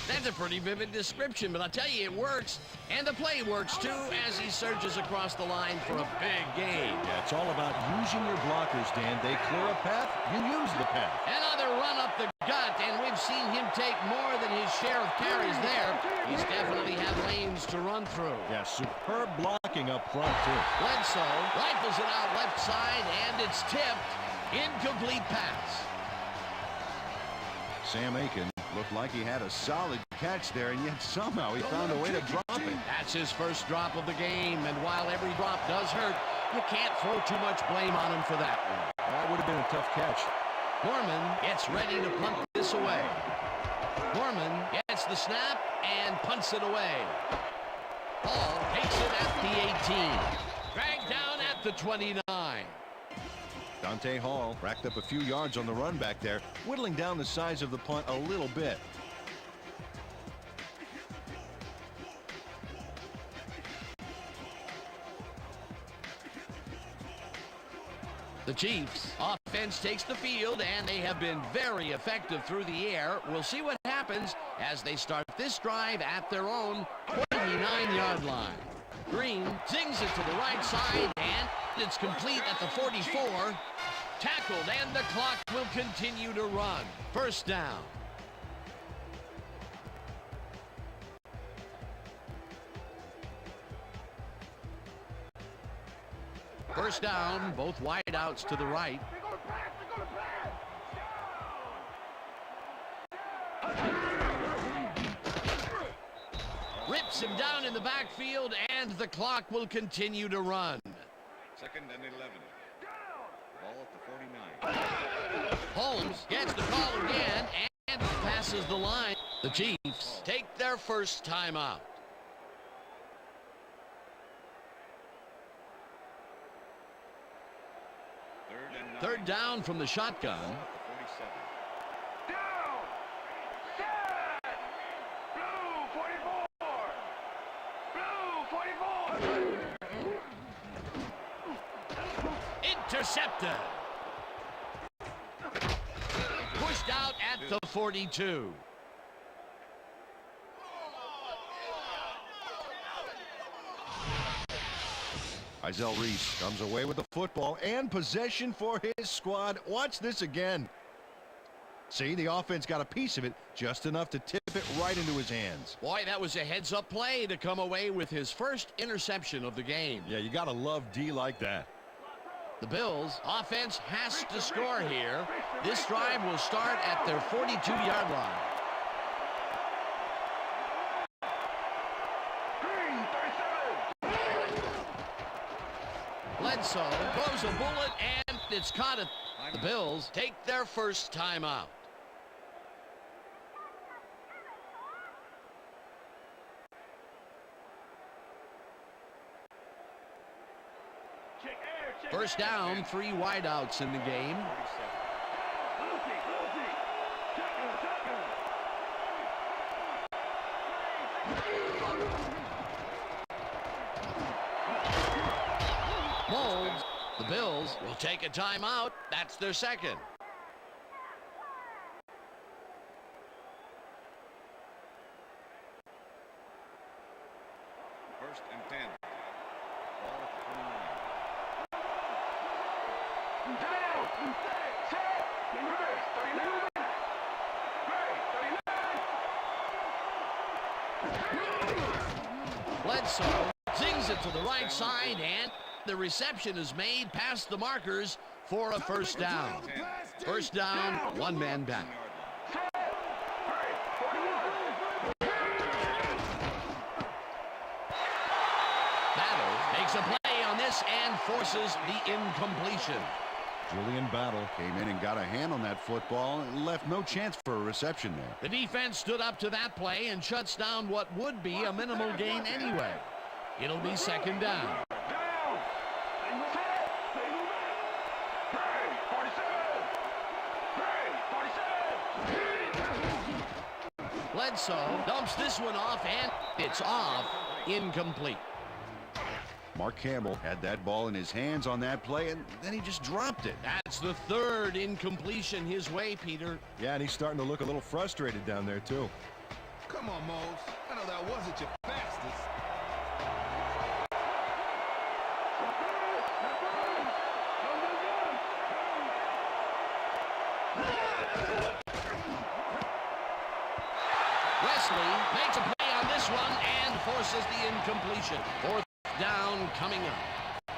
that's a pretty vivid description, but I'll tell you, it works. And the play works, too, as he surges across the line for a big gain. Yeah, it's all about using your blockers, Dan. They clear a path, you use the path. Another run up the gut, and we've seen him take more than his share of carries there. He's definitely had lanes to run through. Yeah, superb blocking up front, too. Bledsoe rifles it out left side, and it's tipped. Incomplete pass. Sam Aiken looked like he had a solid catch there, and yet somehow he found a way to drop it. That's his first drop of the game, and while every drop does hurt, you can't throw too much blame on him for that one. That would have been a tough catch. Norman gets ready to punt this away. Norman gets the snap and punts it away. Hall takes it at the 18. Dragged down at the 29. Dante Hall racked up a few yards on the run back there, whittling down the size of the punt a little bit. The Chiefs offense takes the field, and they have been very effective through the air. We'll see what happens as they start this drive at their own 29-yard line. Green zings it to the right side, and it's complete at the 44. Tackled, and the clock will continue to run. First down. First down, both wideouts to the right. Rips him down in the backfield, and the clock will continue to run. Second and 11. Ball at the 49. Holmes gets the call again and passes the line. The Chiefs take their first timeout. Third down from the shotgun. Down! Set! Blue 44! Blue 44! Intercepted. Pushed out at the 42. Izell Reese comes away with the football and possession for his squad. Watch this again. See, the offense got a piece of it, just enough to tip it right into his hands. Boy, that was a heads-up play to come away with his first interception of the game. Yeah, you got to love D like that. The Bills offense has to score here. This drive will start at their 42-yard line. Bledsoe throws a bullet, and it's caught it. The Bills take their first timeout. First down, 3 wideouts in the game. Molds. The Bills will take a timeout. That's their second. First and 10. Ball at the 29. Bledsoe zings it to the right side, and the reception is made past the markers for a first down. First down, 1 man back. Battle makes a play on this and forces the incompletion. Julian Battle came in and got a hand on that football and left no chance for a reception there. The defense stood up to that play and shuts down what would be a minimal gain anyway. It'll be second down. Bledsoe dumps this one off, and it's off. Incomplete. Mark Campbell had that ball in his hands on that play, and then he just dropped it. That's the third incompletion his way, Peter. Yeah, and he's starting to look a little frustrated down there, too. Come on, Moles. I know that wasn't your fastest. Wesley makes a play on this one and forces the incompletion. Fourth down coming up.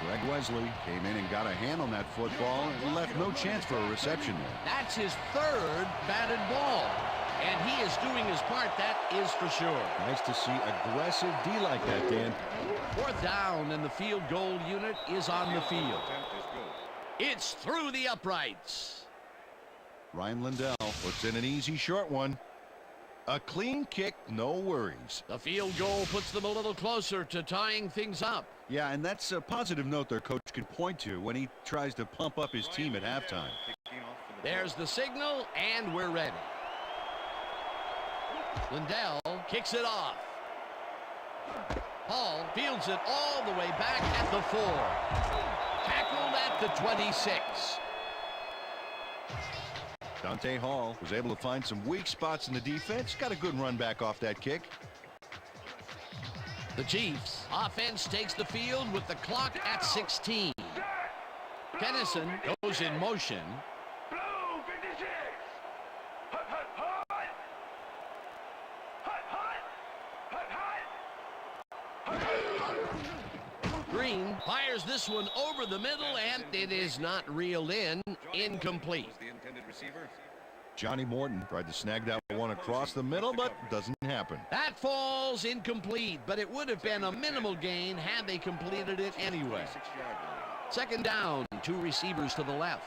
Greg Wesley came in and got a hand on that football and left no chance for a reception there. That's his third batted ball, and he is doing his part, that is for sure. Nice to see aggressive D like that, Dan. Fourth down, and the field goal unit is on the field. It's through the uprights. Ryan Lindell puts in an easy short one. A clean kick, no worries. The field goal puts them a little closer to tying things up. Yeah, and that's a positive note their coach can point to when he tries to pump up his team at halftime. There's the signal, and we're ready. Lindell kicks it off. Hall fields it all the way back at the 4. Tackled at the 26. Dante Hall was able to find some weak spots in the defense. Got a good run back off that kick. The Chiefs offense takes the field with the clock at 16. Kennison goes in motion. Blue 56. Hut, hut, hut. Hut, hut. Hut, hut. Green fires this one over the middle, and it is not reeled in. Incomplete. Johnny Morton tried to snag that one across the middle, but doesn't happen. That falls incomplete, but it would have been a minimal gain had they completed it anyway. Second down, 2 receivers to the left.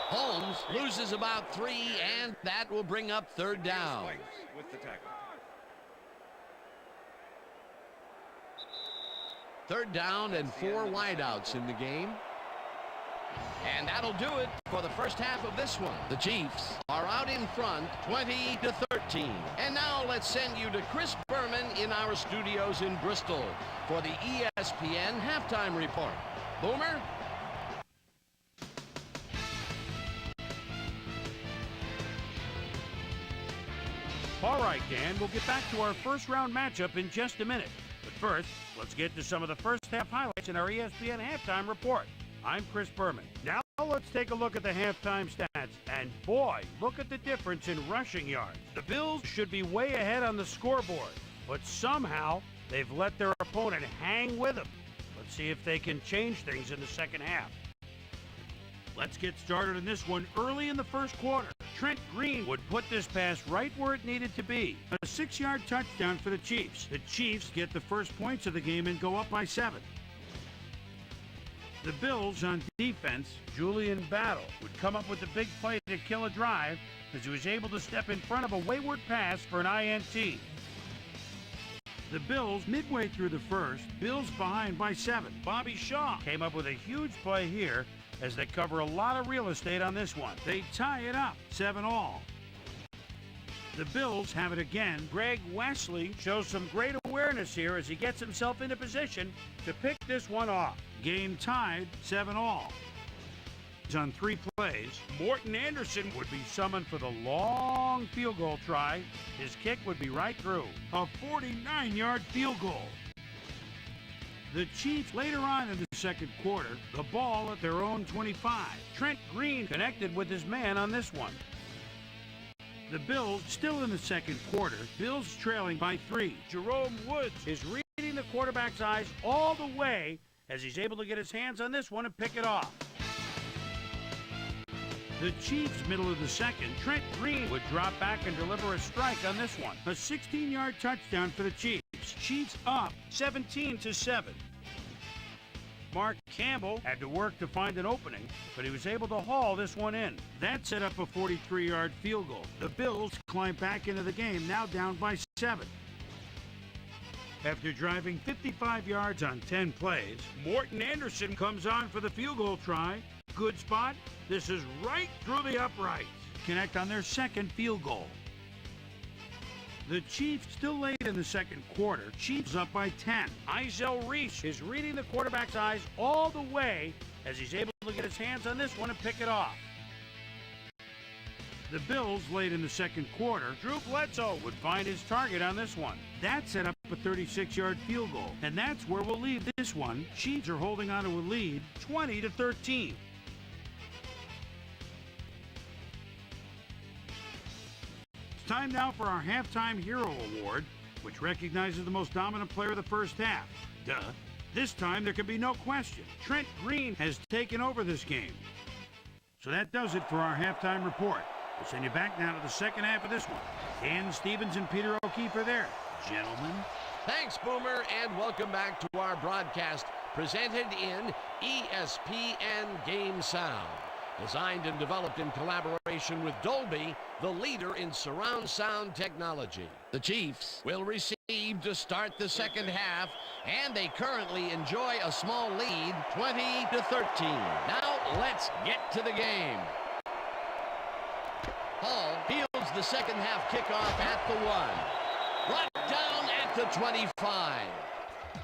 Holmes loses about 3, and that will bring up third down. With the tackle. Third down and 4 wideouts in the game. And that'll do it for the first half of this one. The Chiefs are out in front, 20-13. And now let's send you to Chris Berman in our studios in Bristol for the ESPN halftime report. Boomer? All right, Dan, we'll get back to our first round matchup in just a minute. But first, let's get to some of the first half highlights in our ESPN halftime report. I'm Chris Berman. Now let's take a look at the halftime stats. And boy, look at the difference in rushing yards. The Bills should be way ahead on the scoreboard, but somehow they've let their opponent hang with them. Let's see if they can change things in the second half. Let's get started in this one early in the first quarter. Trent Green would put this pass right where it needed to be. A 6-yard touchdown for the Chiefs. The Chiefs get the first points of the game and go up by 7. The Bills on defense, Julian Battle, would come up with a big play to kill a drive as he was able to step in front of a wayward pass for an INT. The Bills, midway through the first, Bills behind by 7. Bobby Shaw came up with a huge play here as they cover a lot of real estate on this one. They tie it up, 7-all. The Bills have it again. Greg Wesley shows some great awareness here as he gets himself into position to pick this one off. Game tied, 7-all. On 3 plays, Morton Anderson would be summoned for the long field goal try. His kick would be right through. A 49-yard field goal. The Chiefs later on in the second quarter, the ball at their own 25. Trent Green connected with his man on this one. The Bills still in the second quarter. Bills trailing by 3. Jerome Woods is reading the quarterback's eyes all the way as he's able to get his hands on this one and pick it off. The Chiefs, middle of the second, Trent Green would drop back and deliver a strike on this one. A 16-yard touchdown for the Chiefs. Chiefs up 17-7. Mark Campbell had to work to find an opening, but he was able to haul this one in. That set up a 43-yard field goal. The Bills climb back into the game, now down by 7. After driving 55 yards on 10 plays, Morton Anderson comes on for the field goal try. Good spot. This is right through the uprights. Connect on their second field goal. The Chiefs still late in the second quarter. Chiefs up by 10. Izell Reese is reading the quarterback's eyes all the way as he's able to get his hands on this one and pick it off. The Bills late in the second quarter. Drew Bledsoe would find his target on this one. That set up a 36-yard field goal. And that's where we'll leave this one. Chiefs are holding on to a lead, 20-13. Time now for our Halftime Hero Award, which recognizes the most dominant player of the first half. Duh. This time there can be no question. Trent Green has taken over this game. So that does it for our halftime report. We'll send you back now to the second half of this one. Dan Stevens and Peter O'Keefe are there. Gentlemen. Thanks, Boomer, and welcome back to our broadcast presented in ESPN Game Sound. Designed and developed in collaboration with Dolby, the leader in surround sound technology. The Chiefs will receive to start the second half, and they currently enjoy a small lead, 20-13. Now let's get to the game. Hall fields the second half kickoff at the 1. Brought down at the 25.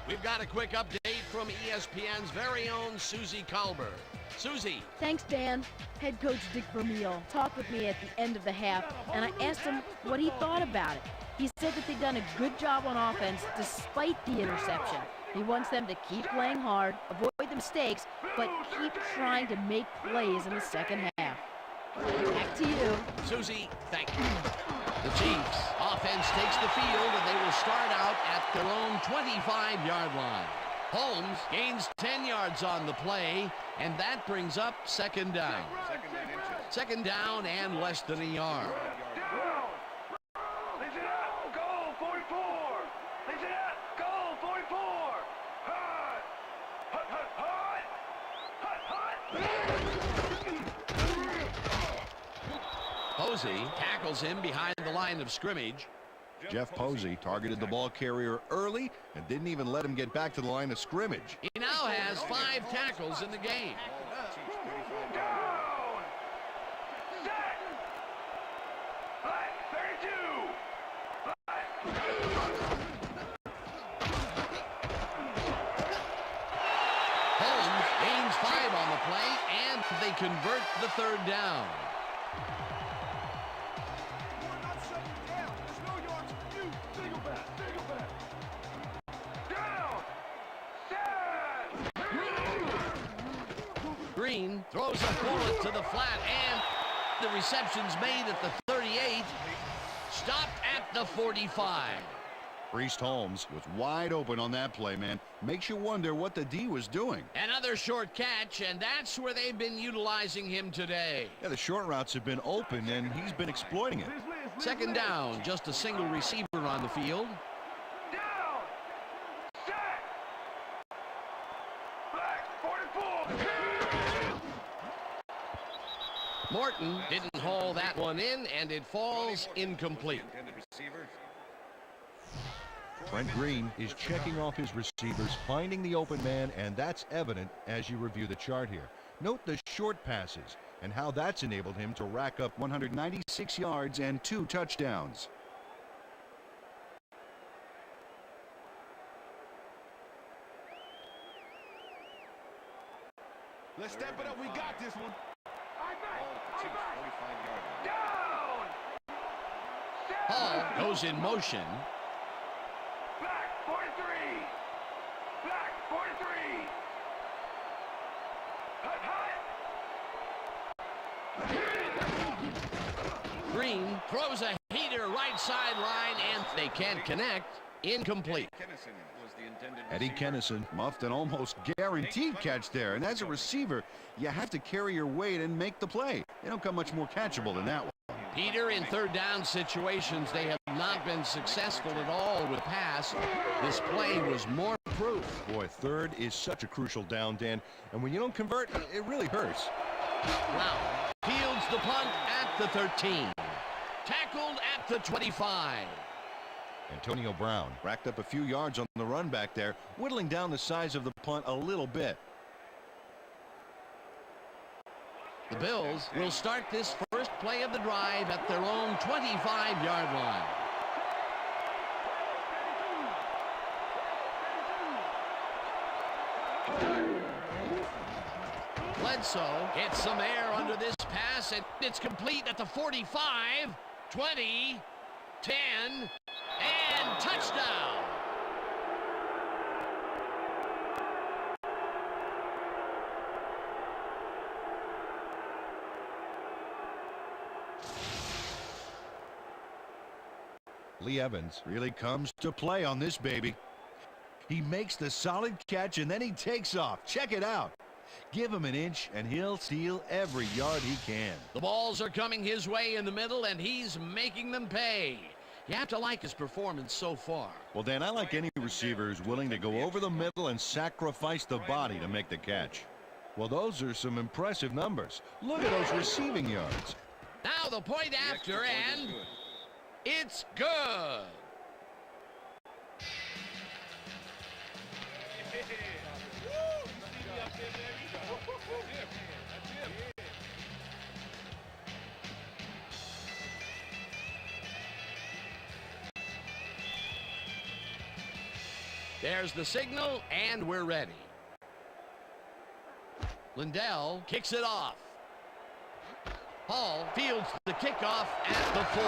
We've got a quick update from ESPN's very own Susie Colbert. Susie. Thanks, Dan. Head coach Dick Vermeil talked with me at the end of the half, and I asked him what he thought about it. He said that they've done a good job on offense despite the interception. He wants them to keep playing hard, avoid the mistakes, but keep trying to make plays in the second half. Back to you. Susie, thank you. The Chiefs offense takes the field, and they will start out at their own 25-yard line. Holmes gains 10 yards on the play, and that brings up second down. Second and Second down and less than a yard. Down. Listen up. Goal 44. Listen up. Goal 44. Hut. Hut, hut, hut. Hut, hut. Posey tackles him behind the line of scrimmage. Jeff Posey targeted the ball carrier early and didn't even let him get back to the line of scrimmage. He now has 5 tackles in the game. Down. Set. Black 32. Holmes gains 5 on the play, and they convert the third down. Green throws a bullet to the flat, and the reception's made at the 38, stopped at the 45. Priest Holmes was wide open on that play, man. Makes you wonder what the D was doing. Another short catch, and that's where they've been utilizing him today. Yeah, the short routes have been open, and he's been exploiting it. Second down, just a single receiver on the field. Down. Set. Black 44. Morton didn't haul that one in, and it falls incomplete. Trent Green is checking off his receivers, finding the open man, and that's evident as you review the chart here. Note the short passes and how that's enabled him to rack up 196 yards and 2 touchdowns. Let's step it up. We got this one. Hall goes in motion. Black 43. Black 43. Hut, hut. Green throws a heater right sideline, and they can't connect. Incomplete. Eddie Kennison muffed an almost guaranteed catch there, and as a receiver, you have to carry your weight and make the play. They don't come much more catchable than that one. Peter, in third down situations, they have not been successful at all with pass. This play was more proof. Boy, third is such a crucial down, Dan, and when you don't convert, it really hurts. Now, fields the punt at the 13. Tackled at the 25. Antonio Brown racked up a few yards on the run back there, whittling down the size of the punt a little bit. The Bills will start this first play of the drive at their own 25-yard line. Bledsoe gets some air under this pass, and it's complete at the 45, 20, 10, and touchdown. Lee Evans really comes to play on this baby. He makes the solid catch, and then he takes off. Check it out. Give him an inch, and he'll steal every yard he can. The balls are coming his way in the middle, and he's making them pay. You have to like his performance so far. Well, Dan, I like any receiver who's willing to go over the middle and sacrifice the body to make the catch. Well, those are some impressive numbers. Look at those receiving yards. Now the point after, and it's good. There's the signal, and we're ready. Lindell kicks it off. Hall fields the kickoff at the 4.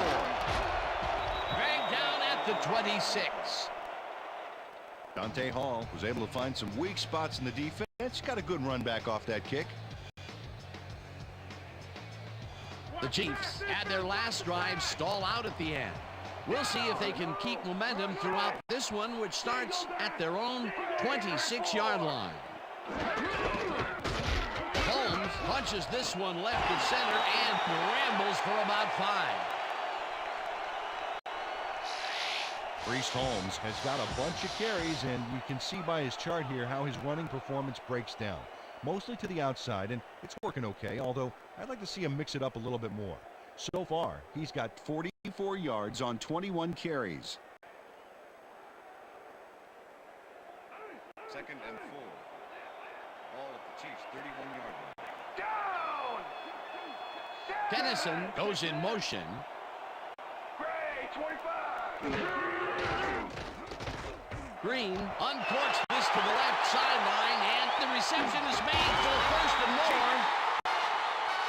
Dragged down at the 26. Dante Hall was able to find some weak spots in the defense. Got a good run back off that kick. The Chiefs had their last drive stall out at the end. We'll see if they can keep momentum throughout this one, which starts at their own 26-yard line. Holmes Punches this one left and center and rambles for about 5. Priest Holmes has got a bunch of carries, and you can see by his chart here how his running performance breaks down. Mostly to the outside, and it's working okay, although I'd like to see him mix it up a little bit more. So far, he's got 44 yards on 21 carries. 2nd and 4. Ball at the Chiefs' 31-yard line. Down! Tennyson goes in motion. Gray, 25! Green uncorks this to the left sideline, and the reception is made for the 1st and more.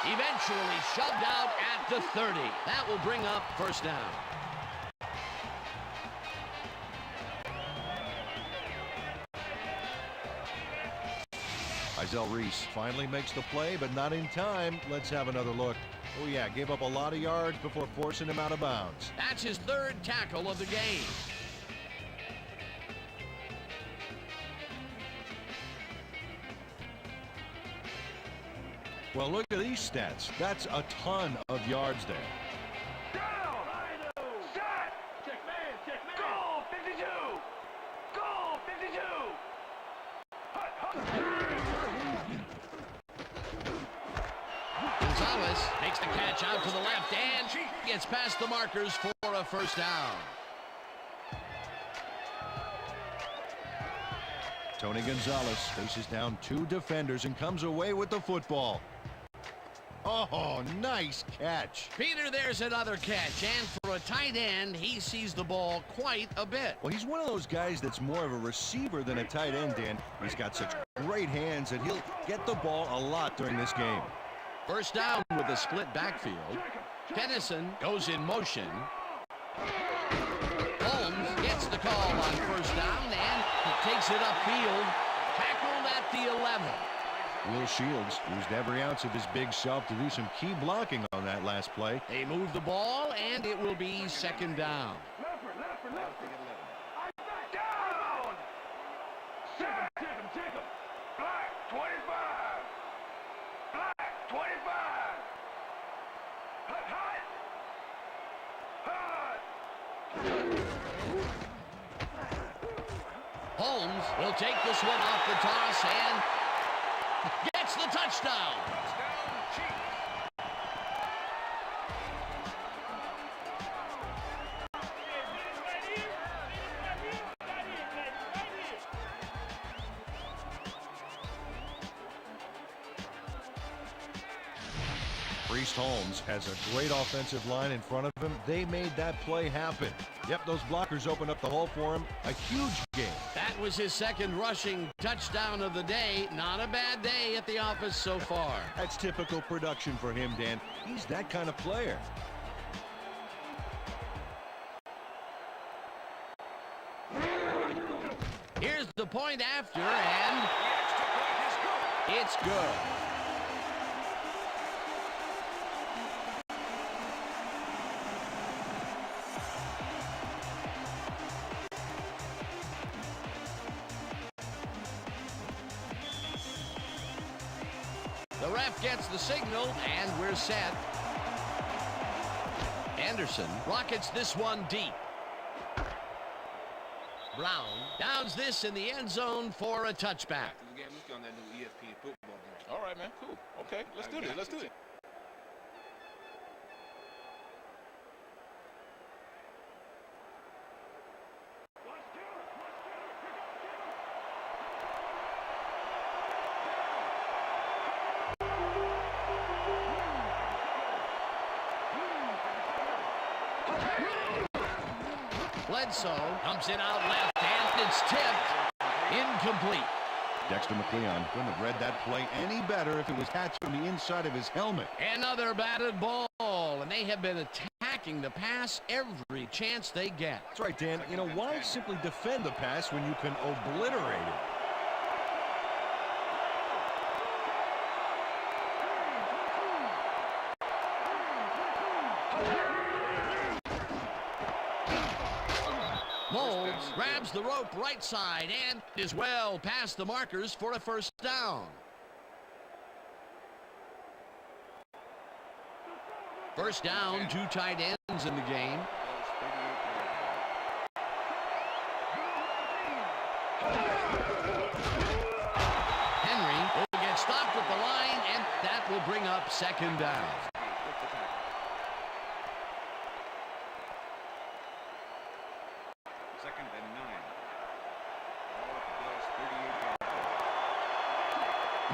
Eventually shoved out at the 30. That will bring up 1st down. Izell Reese finally makes the play, but not in time. Let's have another look. Oh yeah, gave up a lot of yards before forcing him out of bounds. That's his 3rd tackle of the game. Well, look at these stats. That's a ton of yards there. Down! Set! Check man! Check man! Goal 52! Goal 52! Hut, hut. Gonzalez makes the catch out to the left and gets past the markers for a 1st down. Tony Gonzalez faces down 2 defenders and comes away with the football. Oh, nice catch. Peter, there's another catch, and for a tight end, he sees the ball quite a bit. Well, he's one of those guys that's more of a receiver than a tight end, Dan. He's got such great hands that he'll get the ball a lot during this game. 1st down with a split backfield. Tennyson goes in motion. Holmes gets the call on 1st down and takes it upfield. Tackled at the 11. Will Shields used every ounce of his big self to do some key blocking on that last play. They move the ball, and it will be 2nd down. Left. Down! Check him. Black, 25! Black, 25! Hut! Holmes will take this one off the toss and gets the touchdown. Priest Holmes has a great offensive line in front of him. They made that play happen. Yep, those blockers opened up the hole for him. A huge game. That was his 2nd rushing touchdown of the day. Not a bad day at the office so far. That's typical production for him, Dan. He's that kind of player. Here's the point after, and it's good. The ref gets the signal, and we're set. Anderson rockets this one deep. Brown downs this in the end zone for a touchback. Let's get on that new ESPN football game. All right, man. Cool. Okay, let's do this. Bledsoe dumps it out left, and it's tipped. Incomplete. Dexter McLeon couldn't have read that play any better if it was catched from the inside of his helmet. Another batted ball, and they have been attacking the pass every chance they get. That's right, Dan. You know, why simply defend the pass when you can obliterate it? Molds grabs the rope right side and is well past the markers for a 1st down. First down, 2 tight ends in the game. Henry will get stopped at the line, and that will bring up second down. Second and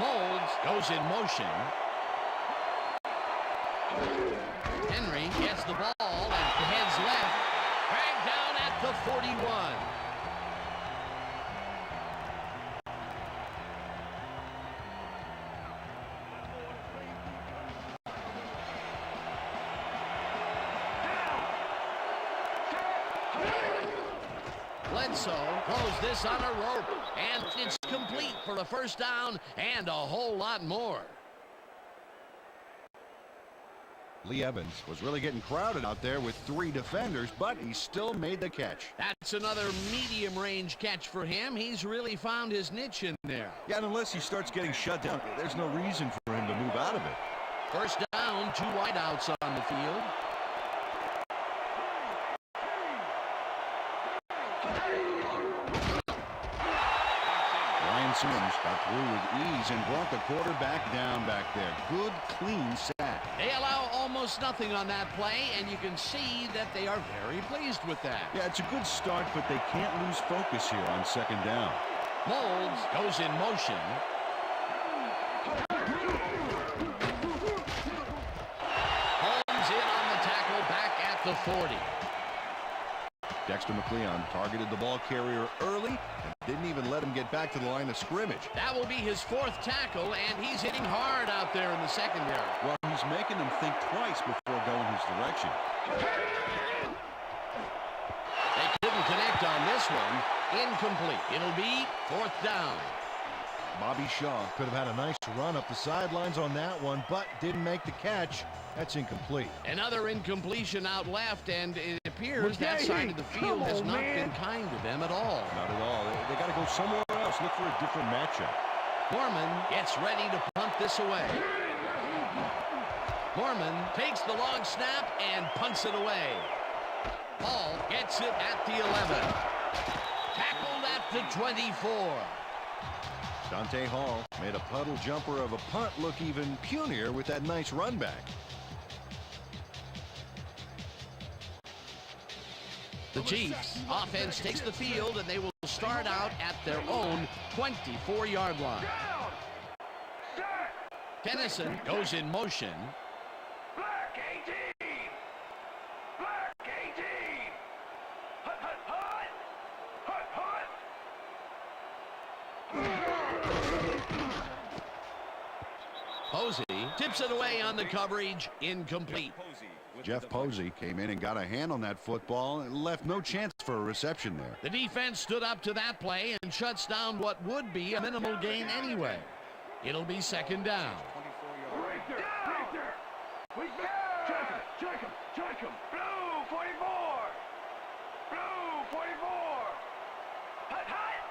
9. Molds goes in motion. Henry gets the ball and heads left. Dragged down at the 41. Bledsoe throws this on a rope, and it's complete for a first down and a whole lot more. Lee Evans was really getting crowded out there with 3 defenders, but he still made the catch. That's another medium-range catch for him. He's really found his niche in there. Yeah, and unless he starts getting shut down, there's no reason for him to move out of it. First down, 2 wideouts on the field. Sims got through with ease and brought the quarterback down back there. Good, clean sack. They allow almost nothing on that play, and you can see that they are very pleased with that. Yeah, it's a good start, but they can't lose focus here on second down. Molds goes in motion. Holmes in on the tackle back at the 40. Dexter McLeon targeted the ball carrier early and didn't even let him get back to the line of scrimmage. That will be his 4th tackle, and he's hitting hard out there in the secondary. Well, he's making them think twice before going his direction. They couldn't connect on this one. Incomplete. It'll be 4th down. Bobby Shaw could have had a nice run up the sidelines on that one, but didn't make the catch. That's incomplete. Another incompletion out left, and it appears that side of the field has not been kind to them at all. Not at all. They got to go somewhere else. Look for a different matchup. Norman gets ready to punt this away. Norman takes the long snap and punts it away. Hall gets it at the 11. Tackled at the 24. Dante Hall made a puddle jumper of a punt look even punier with that nice run back. The Chiefs offense takes the field, and they will start out at their own 24-yard line. Tennyson goes in motion. Black 18! Black 18! Hut, hut, hut! Hut, hut! Posey tips it away on the coverage. Incomplete. Jeff Posey came in and got a hand on that football and left no chance for a reception there. The defense stood up to that play and shuts down what would be a minimal gain anyway. It'll be second down. Right there! Right there! Check him! Check him! Blue 44! Blue 44! Hut, hut!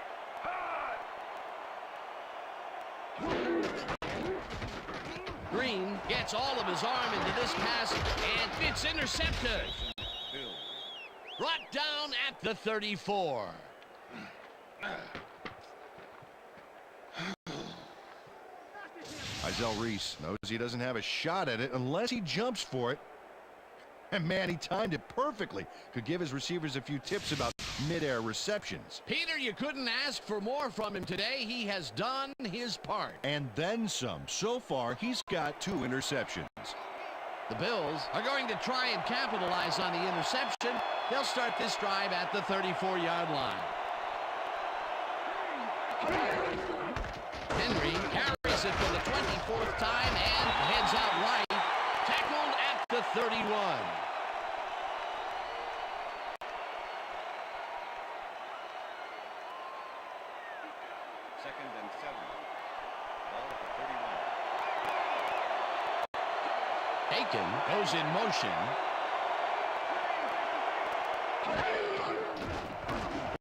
Green gets all of his arm into this pass, and it's intercepted. Brought down at the 34. Izell Reese knows he doesn't have a shot at it unless he jumps for it. And man, he timed it perfectly. Could give his receivers a few tips about mid-air receptions. Peter, you couldn't ask for more from him today. He has done his part. And then some. So far, he's got 2 interceptions. The Bills are going to try and capitalize on the interception. They'll start this drive at the 34-yard line. Henry carries it for the 24th time and heads out right. Tackled at the 31. Second and 7. Ball at the 31. Aiken goes in motion.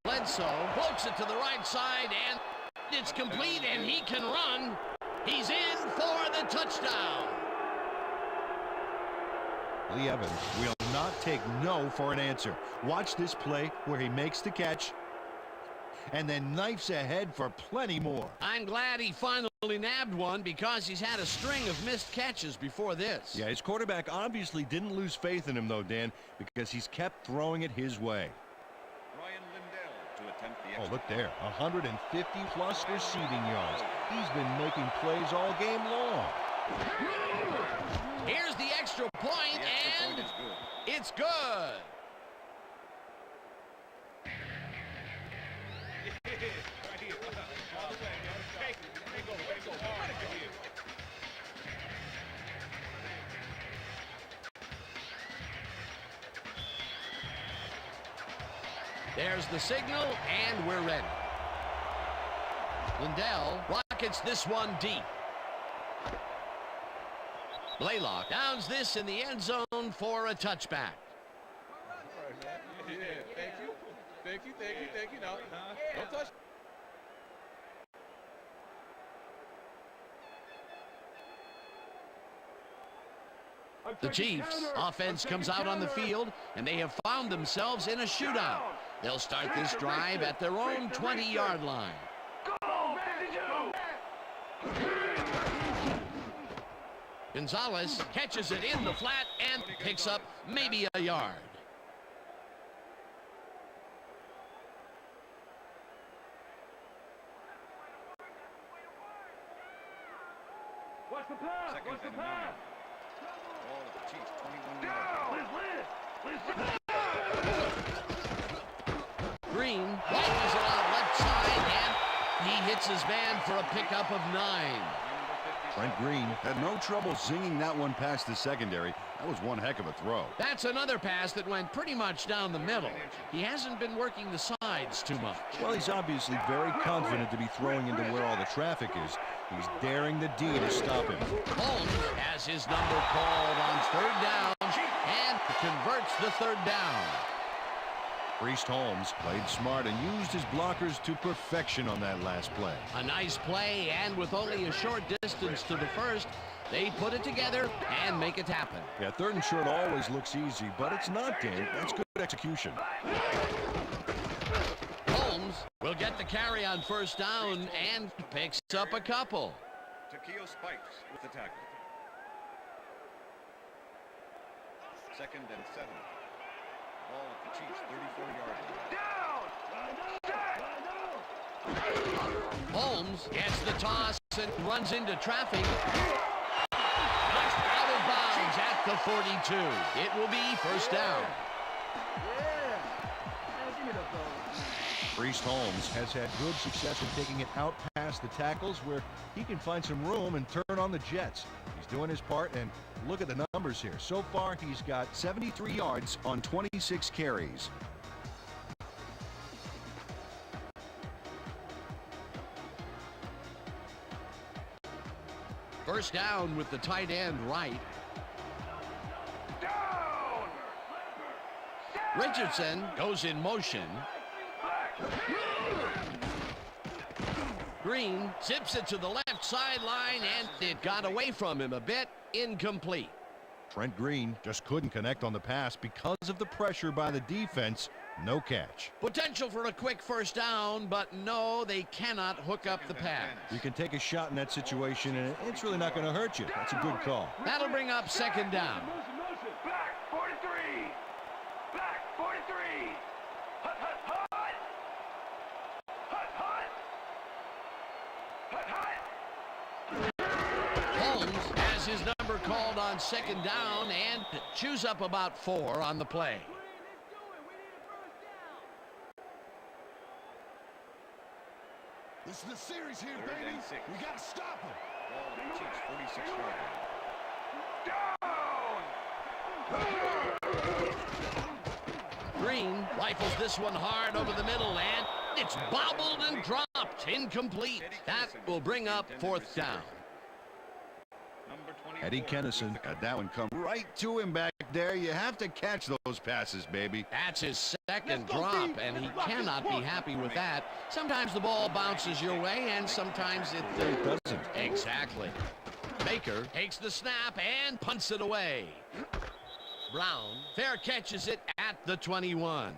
Bledsoe floats it to the right side, and it's complete, and he can run. He's in for the touchdown. Lee Evans will not take no for an answer. Watch this play where he makes the catch and then knifes ahead for plenty more. I'm glad he finally nabbed one because he's had a string of missed catches before this. Yeah, his quarterback obviously didn't lose faith in him, though, Dan, because he's kept throwing it his way. To attempt the Oh, look there. 150-plus receiving yards. He's been making plays all game long. Here's the extra point, and it's good. There's the signal, and we're ready. Lindell rockets this one deep. Blaylock downs this in the end zone for a touchback. Yeah, thank you. Thank you, thank you, thank you. No, don't touch. The Chiefs' offense comes out on the field, and they have found themselves in a shootout. They'll start this drive at their own 20-yard line. Gonzalez catches it in the flat and picks up maybe a yard. What's the pass? What's the pass? Ball at the Chiefs, 21 yards. Green launches it out left side, and he hits his man for a pickup of 9. Trent Green had no trouble zinging that one past the secondary. That was one heck of a throw. That's another pass that went pretty much down the middle. He hasn't been working the sides too much. Well, he's obviously very confident to be throwing into where all the traffic is. He's daring the D to stop him. Holmes has his number called on 3rd down and converts the 3rd down. Priest Holmes played smart and used his blockers to perfection on that last play. A nice play, and with only a short distance to the first, they put it together and make it happen. Yeah, 3rd and short always looks easy, but it's not, Dan. That's good execution. Holmes will get the carry on 1st down and picks up a couple. Takeo Spikes with the tackle. 2nd and 7. Ball at the Chiefs, 34-yard line. Holmes gets the toss and runs into traffic. Knocked out of bounds at the 42. It will be 1st down. Priest Holmes has had good success in taking it out past the tackles where he can find some room and turn on the jets. He's doing his part, and look at the numbers here. So far, he's got 73 yards on 26 carries. First down with the tight end right. Richardson goes in motion. Green zips it to the left sideline, and it got away from him a bit. Incomplete. Trent Green just couldn't connect on the pass because of the pressure by the defense. No catch. Potential for a quick 1st down, but no, they cannot hook up the pass. You can take a shot in that situation, and it's really not going to hurt you. That's a good call. That'll bring up 2nd down. Back 43. Back 43. Hut, hut, hut. Hut, hut. Hut, hut. Holmes has his number called on 2nd down and chews up about 4 on the play. This is the series here, baby. We got to stop him. Ball at the Chiefs, 46-yard line. Green rifles this one hard over the middle, and it's bobbled and dropped. Incomplete. That will bring up 4th down. Eddie Kennison had that one come right to him back there. You have to catch those passes, baby. That's his 2nd drop, and he cannot be happy with that. Sometimes the ball bounces your way, and sometimes it doesn't. Exactly. Baker takes the snap and punts it away. Brown fair catches it at the 21.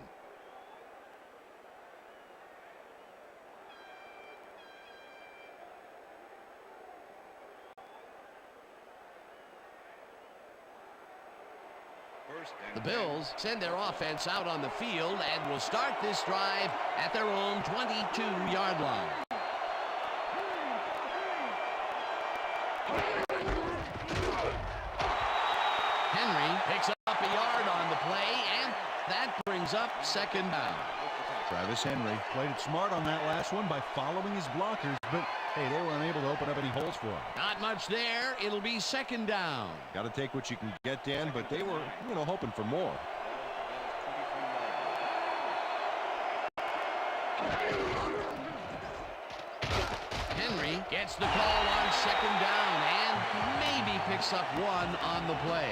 The Bills send their offense out on the field and will start this drive at their own 22-yard line. Henry picks up a yard on the play, and that brings up second down. Travis Henry played it smart on that last one by following his blockers, but hey, they were unable to open up any holes for him. Not much there. It'll be second down. Got to take what you can get, Dan, but they were, hoping for more. Henry gets the call on second down and maybe picks up one on the play.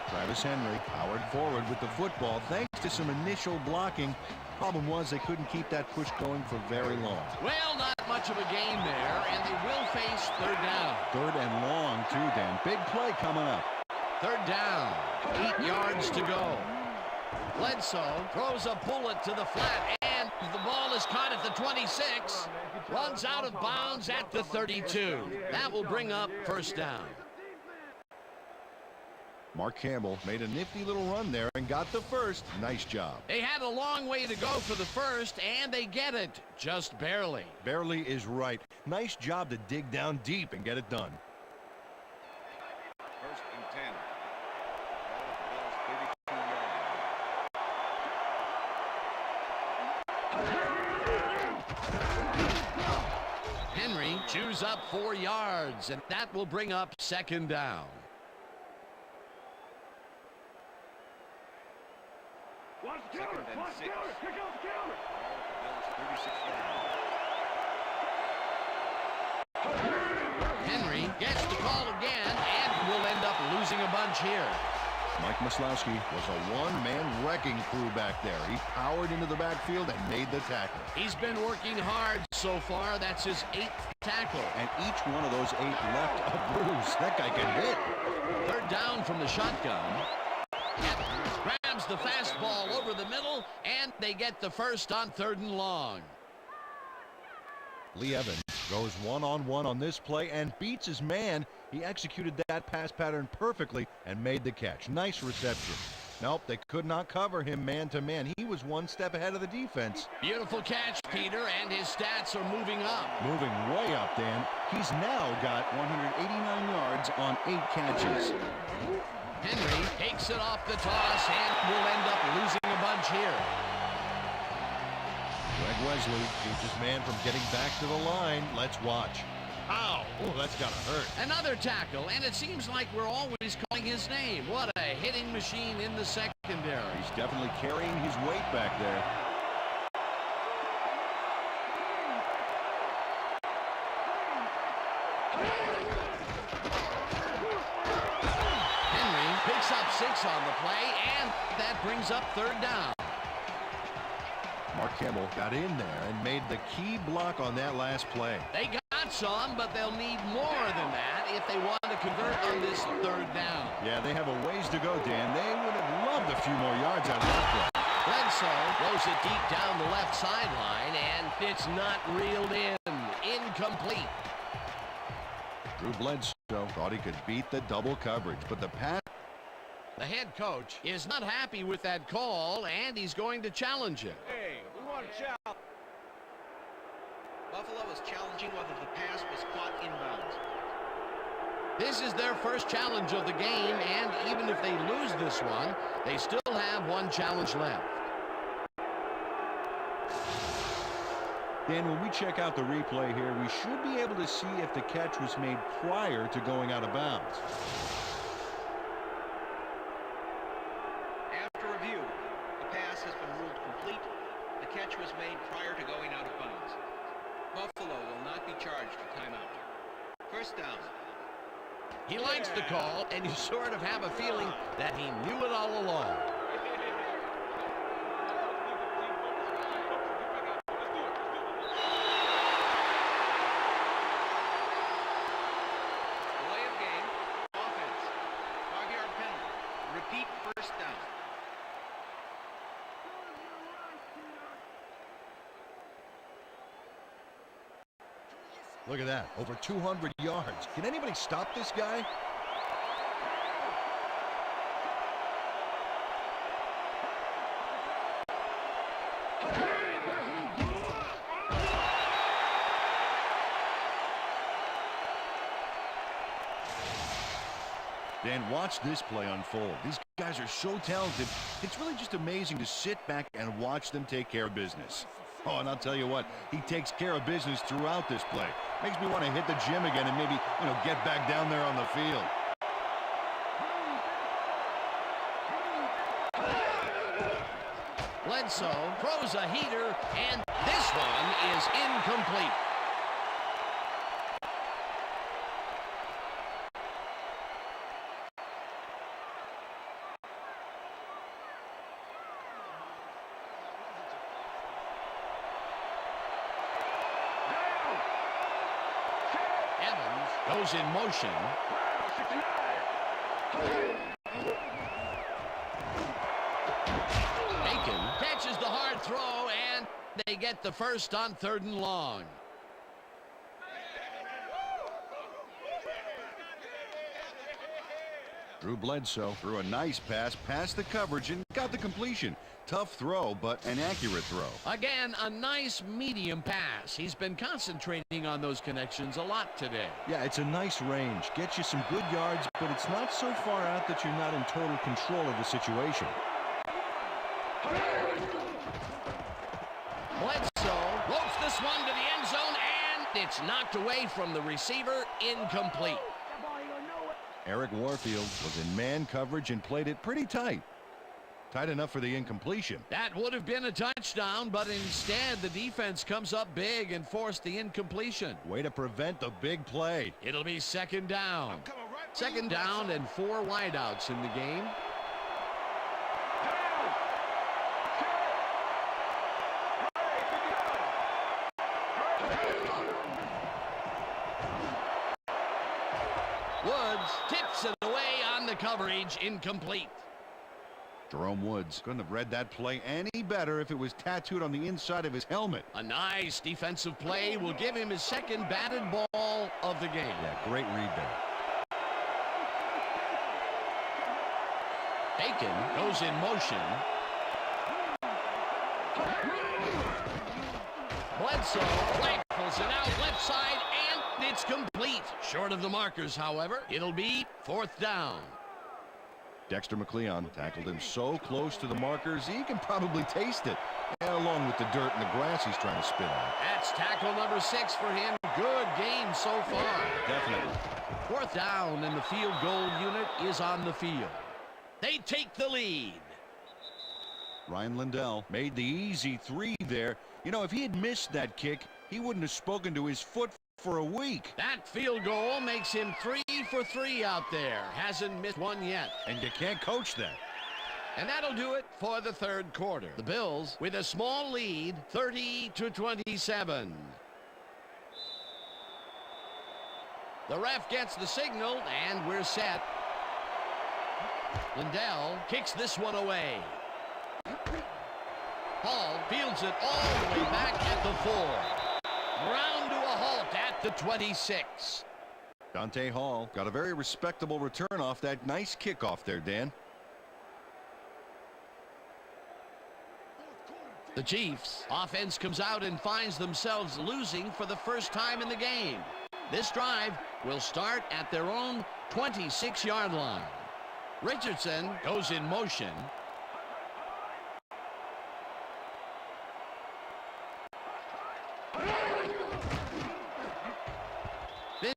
Travis Henry powered forward with the football thanks to some initial blocking. Problem was they couldn't keep that push going for very long. Well, not much of a gain there, and they will face third down. Third and long, too, Dan. Big play coming up. Third down, 8 yards to go. Bledsoe throws a bullet to the flat, and the ball is caught at the 26. Runs out of bounds at the 32. That will bring up first down. Mark Campbell made a nifty little run there and got the first. Nice job. They had a long way to go for the first, and they get it just barely. Barely is right. Nice job to dig down deep and get it done. First and 10. Henry chews up 4 yards, and that will bring up second down. Second and 6. Henry gets the call again and will end up losing a bunch here. Mike Maslowski was a one-man wrecking crew back there. He powered into the backfield and made the tackle. He's been working hard so far. That's his 8th tackle. And each one of those 8 left a bruise. That guy can hit. Third down from the shotgun. Grabs the fastball over the middle, and they get the first on 3rd and long. Lee Evans goes one-on-one on this play and beats his man. He executed that pass pattern perfectly and made the catch. Nice reception. Nope, they could not cover him man-to-man. He was one step ahead of the defense. Beautiful catch, Peter, and his stats are moving up. Moving way up, Dan. He's now got 189 yards on 8 catches. Henry takes it off the toss and will end up losing a bunch here. Greg Wesley keeps his man from getting back to the line. Let's watch. Ow! Oh, that's gotta hurt. Another tackle, and it seems like we're always calling his name. What a hitting machine in the secondary. He's definitely carrying his weight back there. Henry picks up 6 on the play, and that brings up 3rd down. Mark Campbell got in there and made the key block on that last play. They got some, but they'll need more than that if they want to convert on this 3rd down. Yeah, they have a ways to go, Dan. They would have loved a few more yards out of that play. Bledsoe throws it deep down the left sideline, and it's not reeled in. Incomplete. Drew Bledsoe thought he could beat the double coverage, but the pass. The head coach is not happy with that call, and he's going to challenge it. Hey, we want to challenge. Buffalo is challenging whether the pass was caught inbounds. This is their first challenge of the game, and even if they lose this one, they still have one challenge left. Dan, when we check out the replay here, we should be able to see if the catch was made prior to going out of bounds. After review, the pass has been ruled complete. The catch was made prior to going out of bounds. Buffalo will not be charged for timeout. First down. He likes the call, and you sort of have a feeling that he knew it all along. Delay of game. Offense. 5-yard penalty. Repeat first first down. Look at that, over 200 yards. Can anybody stop this guy? Dan, watch this play unfold. These guys are so talented. It's really just amazing to sit back and watch them take care of business. Oh, and I'll tell you what, he takes care of business throughout this play. Makes me want to hit the gym again and maybe, get back down there on the field. Bledsoe throws a heater, and this one is incomplete. Goes in motion. Bacon catches the hard throw, and they get the first on 3rd and long. Drew Bledsoe threw a nice pass past the coverage and got the completion. Tough throw, but an accurate throw. Again, a nice medium pass. He's been concentrating on those connections a lot today. Yeah, it's a nice range. Gets you some good yards, but it's not so far out that you're not in total control of the situation. Bledsoe ropes this one to the end zone, and it's knocked away from the receiver. Incomplete. Eric Warfield was in man coverage and played it pretty tight. Tight enough for the incompletion. That would have been a touchdown, but instead the defense comes up big and forced the incompletion. Way to prevent the big play. It'll be 2nd down. 2nd down and 4 wideouts in the game. Woods tips it away on the coverage. Incomplete. Jerome Woods couldn't have read that play any better if it was tattooed on the inside of his helmet. A nice defensive play will give him his 2nd batted ball of the game. Yeah, great read there. Bacon goes in motion. Bledsoe rifles it out left side, and it's complete. Short of the markers, however. It'll be 4th down. Dexter McLeon tackled him so close to the markers, he can probably taste it, along with the dirt and the grass he's trying to spit on. That's tackle number 6 for him. Good game so far. Definitely. 4th down, and the field goal unit is on the field. They take the lead. Ryan Lindell made the easy 3 there. If he had missed that kick, he wouldn't have spoken to his foot for a week. That field goal makes him 3 for 3 out there. Hasn't missed one yet. And you can't coach that. And that'll do it for the 3rd quarter. The Bills with a small lead, 30-27. The ref gets the signal, and we're set. Lindell kicks this one away. Hall fields it all the way back at the 4. Round to a halt at the 26. Dante Hall got a very respectable return off that nice kickoff there, Dan. The Chiefs offense comes out and finds themselves losing for the first time in the game. This drive will start at their own 26-yard line. Richardson goes in motion.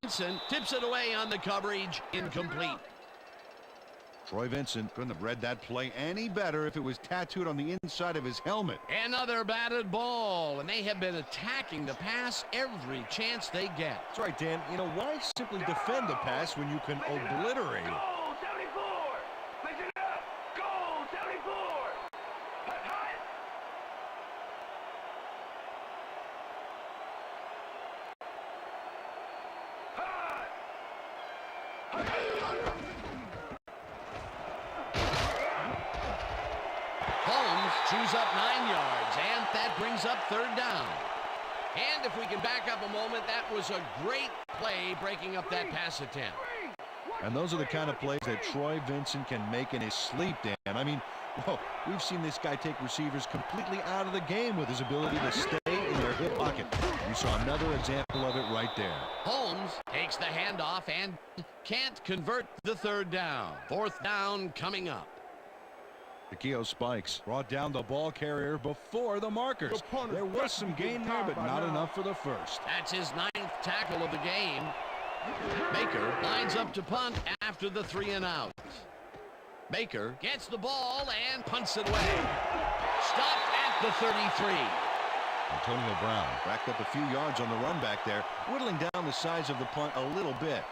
Vincent tips it away on the coverage. Incomplete. Troy Vincent couldn't have read that play any better if it was tattooed on the inside of his helmet. Another batted ball, and they have been attacking the pass every chance they get. That's right, Dan. Why simply defend the pass when you can obliterate it? Goal 74! Listen up! Goal 74! Hut, hut! Hut! Hut! chews up 9 yards, and that brings up third down. And if we can back up a moment, that was a great play breaking up that pass attempt. And those are the kind of plays that Troy Vincent can make in his sleep, Dan. I mean, whoa, we've seen this guy take receivers completely out of the game with his ability to stay in their hip pocket. You saw another example of it right there. Holmes takes the handoff and can't convert the third down. Fourth down coming up. Takeo Spikes brought down the ball carrier before the markers. There was some gain there, but not enough for the first. That's his 9th tackle of the game. Baker lines up to punt after the 3 and out. Baker gets the ball and punts it away. Stopped at the 33. Antonio Brown racked up a few yards on the run back there, whittling down the size of the punt a little bit.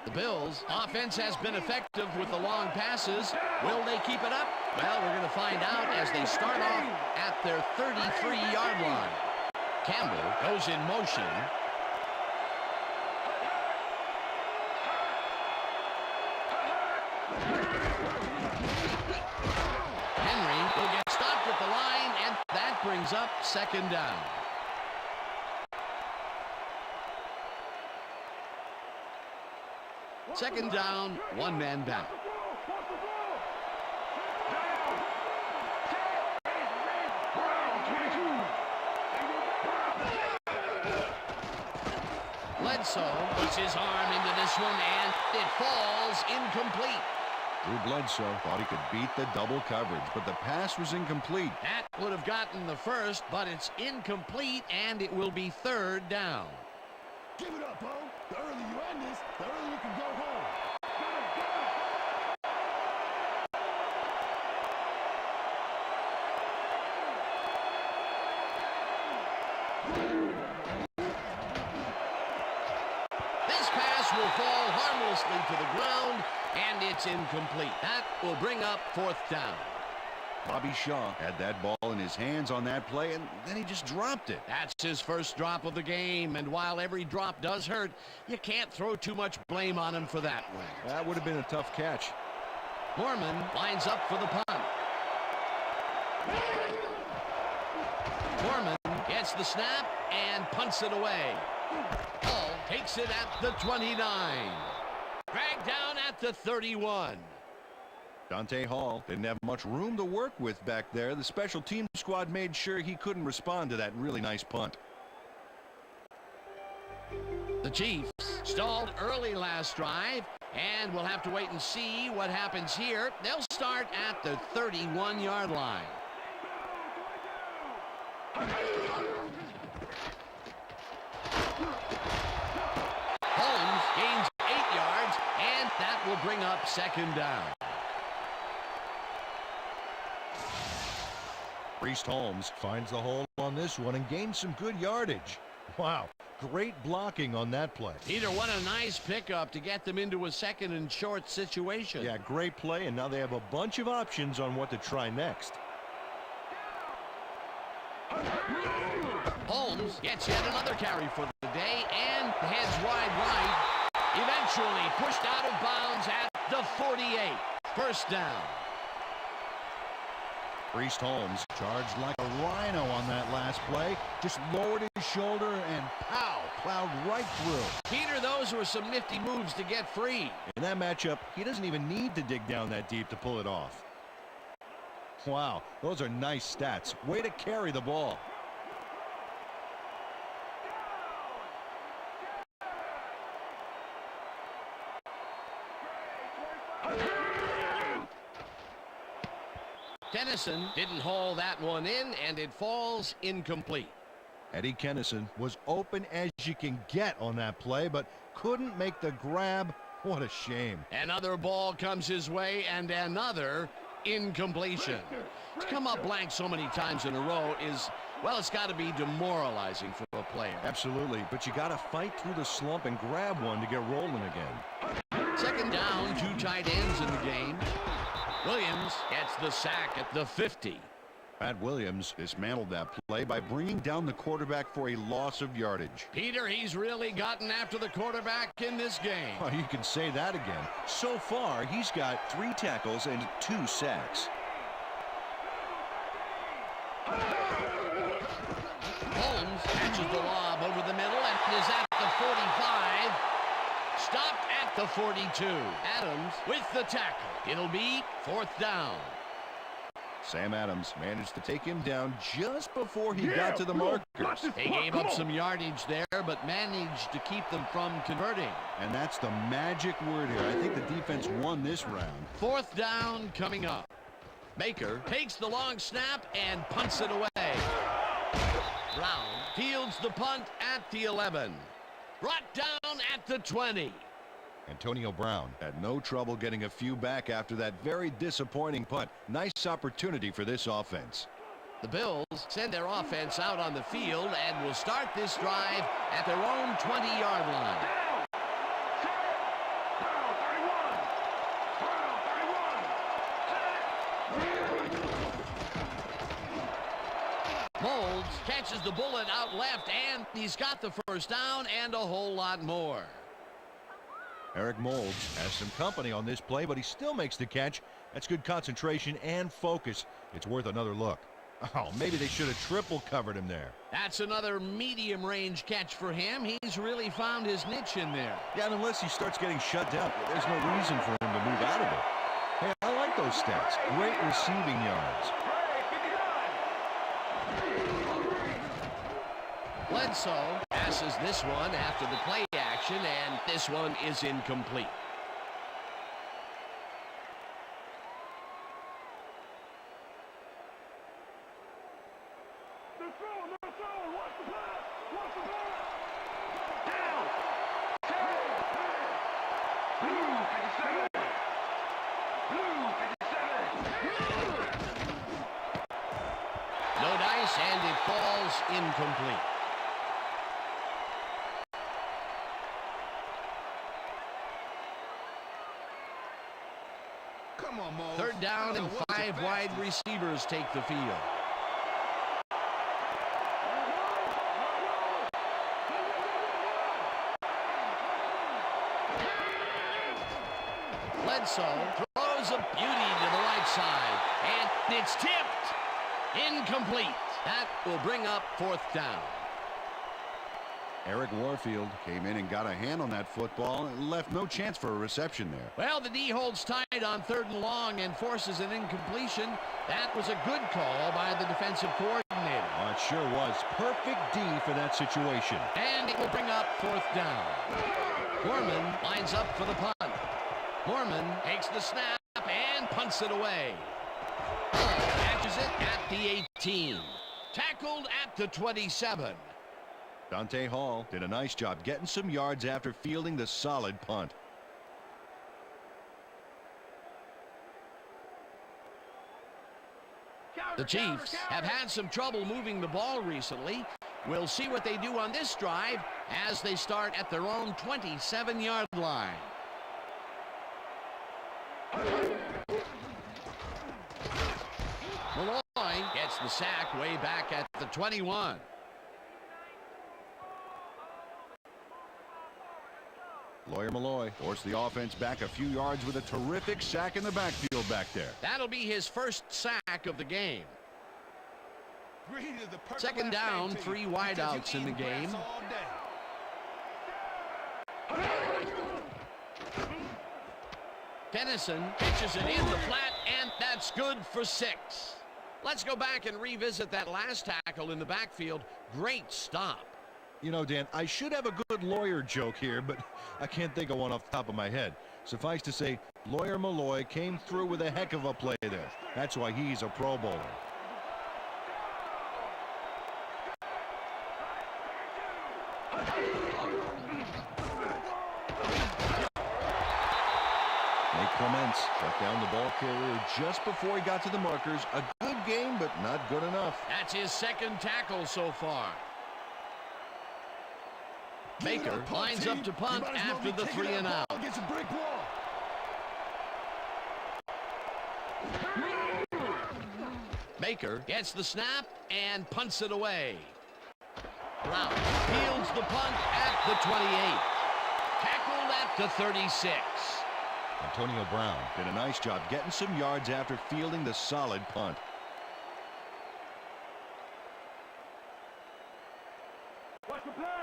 The Bills' offense has been effective with the long passes. Will they keep it up? Well, we're going to find out as they start off at their 33-yard line. Campbell goes in motion. Henry will get stopped at the line, and that brings up second down. Second down, 1 man back. Bledsoe puts his arm into this one, and it falls incomplete. Drew Bledsoe thought he could beat the double coverage, but the pass was incomplete. That would have gotten the first, but it's incomplete, and it will be third down. Give it up, Bo. The earlier you end this, the earlier you can go home. This pass will fall harmlessly to the ground, and it's incomplete. That will bring up fourth down. Bobby Shaw had that ball in his hands on that play, and then he just dropped it. That's his first drop of the game, and while every drop does hurt, you can't throw too much blame on him for that one. That would have been a tough catch. Mormon lines up for the punt. Mormon gets the snap and punts it away. Hall takes it at the 29. Dragged down at the 31. Dante Hall didn't have much room to work with back there. The special team squad made sure he couldn't respond to that really nice punt. The Chiefs stalled early last drive, and we'll have to wait and see what happens here. They'll start at the 31-yard line. Holmes gains 8 yards, and that will bring up second down. Priest Holmes finds the hole on this one and gains some good yardage. Wow, great blocking on that play. Peter, what a nice pickup to get them into a second and short situation. Yeah, great play, and now they have a bunch of options on what to try next. Holmes gets yet another carry for the day and heads wide right. Eventually pushed out of bounds at the 48. First down. Priest Holmes charged like a rhino on that last play. Just lowered his shoulder and pow, plowed right through. Peter, those were some nifty moves to get free. In that matchup, he doesn't even need to dig down that deep to pull it off. Wow, those are nice stats. Way to carry the ball. Kennison didn't haul that one in, and it falls incomplete. Eddie Kennison was open as you can get on that play, but couldn't make the grab. What a shame. Another ball comes his way, and another incompletion. To come up blank so many times in a row is, well, it's got to be demoralizing for a player. Absolutely, but you got to fight through the slump and grab one to get rolling again. Second down, 2 tight ends in the game. Williams gets the sack at the 50. Pat Williams dismantled that play by bringing down the quarterback for a loss of yardage. Peter, he's really gotten after the quarterback in this game. Well, you can say that again. So far, he's got 3 tackles and 2 sacks. Holmes catches the lob over the middle and is at the 45. Stopped at the 42. Adams with the tackle. It'll be 4th down. Sam Adams managed to take him down just before he got to the markers. They gave up some yardage there, but managed to keep them from converting. And that's the magic word here. I think the defense won this round. 4th down coming up. Baker takes the long snap and punts it away. Brown fields the punt at the 11. Brought down at the 20. Antonio Brown had no trouble getting a few back after that very disappointing punt. Nice opportunity for this offense. The Bills send their offense out on the field and will start this drive at their own 20-yard line. Molds catches the bullet out left, and he's got the 1st down and a whole lot more. Eric Molds has some company on this play, but he still makes the catch. That's good concentration and focus. It's worth another look. Oh, maybe they should have triple covered him there. That's another medium range catch for him. He's really found his niche in there. Yeah, and unless he starts getting shut down, there's no reason for him to move out of it. Hey, I like those stats. Great receiving yards. Bledsoe passes this one after the play action, and this one is incomplete. No dice, and it falls incomplete. Come on, Mo. 3rd down and 5 wide receivers take the field. Bledsoe throws a beauty to the right side, and it's tipped. Incomplete. That will bring up 4th down. Eric Warfield came in and got a hand on that football and left no chance for a reception there. Well, the D holds tight on 3rd and long and forces an incompletion. That was a good call by the defensive coordinator. Oh, it sure was. Perfect D for that situation. And it will bring up 4th down. Gorman lines up for the punt. Gorman takes the snap and punts it away. Catches it at the 18. Tackled at the 27. Dante Hall did a nice job getting some yards after fielding the solid punt. The Chiefs have had some trouble moving the ball recently. We'll see what they do on this drive as they start at their own 27-yard line. Malloy gets the sack way back at the 21. Lawyer Malloy forced the offense back a few yards with a terrific sack in the backfield back there. That'll be his 1st sack of the game. 2nd down, 3 wideouts in the game. Tennyson pitches it in the flat, and that's good for 6. Let's go back and revisit that last tackle in the backfield. Great stop. You know, Dan, I should have a good lawyer joke here, but I can't think of one off the top of my head. Suffice to say, Lawyer Malloy came through with a heck of a play there. That's why he's a Pro Bowler. Nate Clements shut down the ball carrier just before he got to the markers. A good game, but not good enough. That's his 2nd tackle so far. Baker lines up to punt after the 3 and out. Baker gets the snap and punts it away. Brown fields the punt at the 28. Tackled at the 36. Antonio Brown did a nice job getting some yards after fielding the solid punt.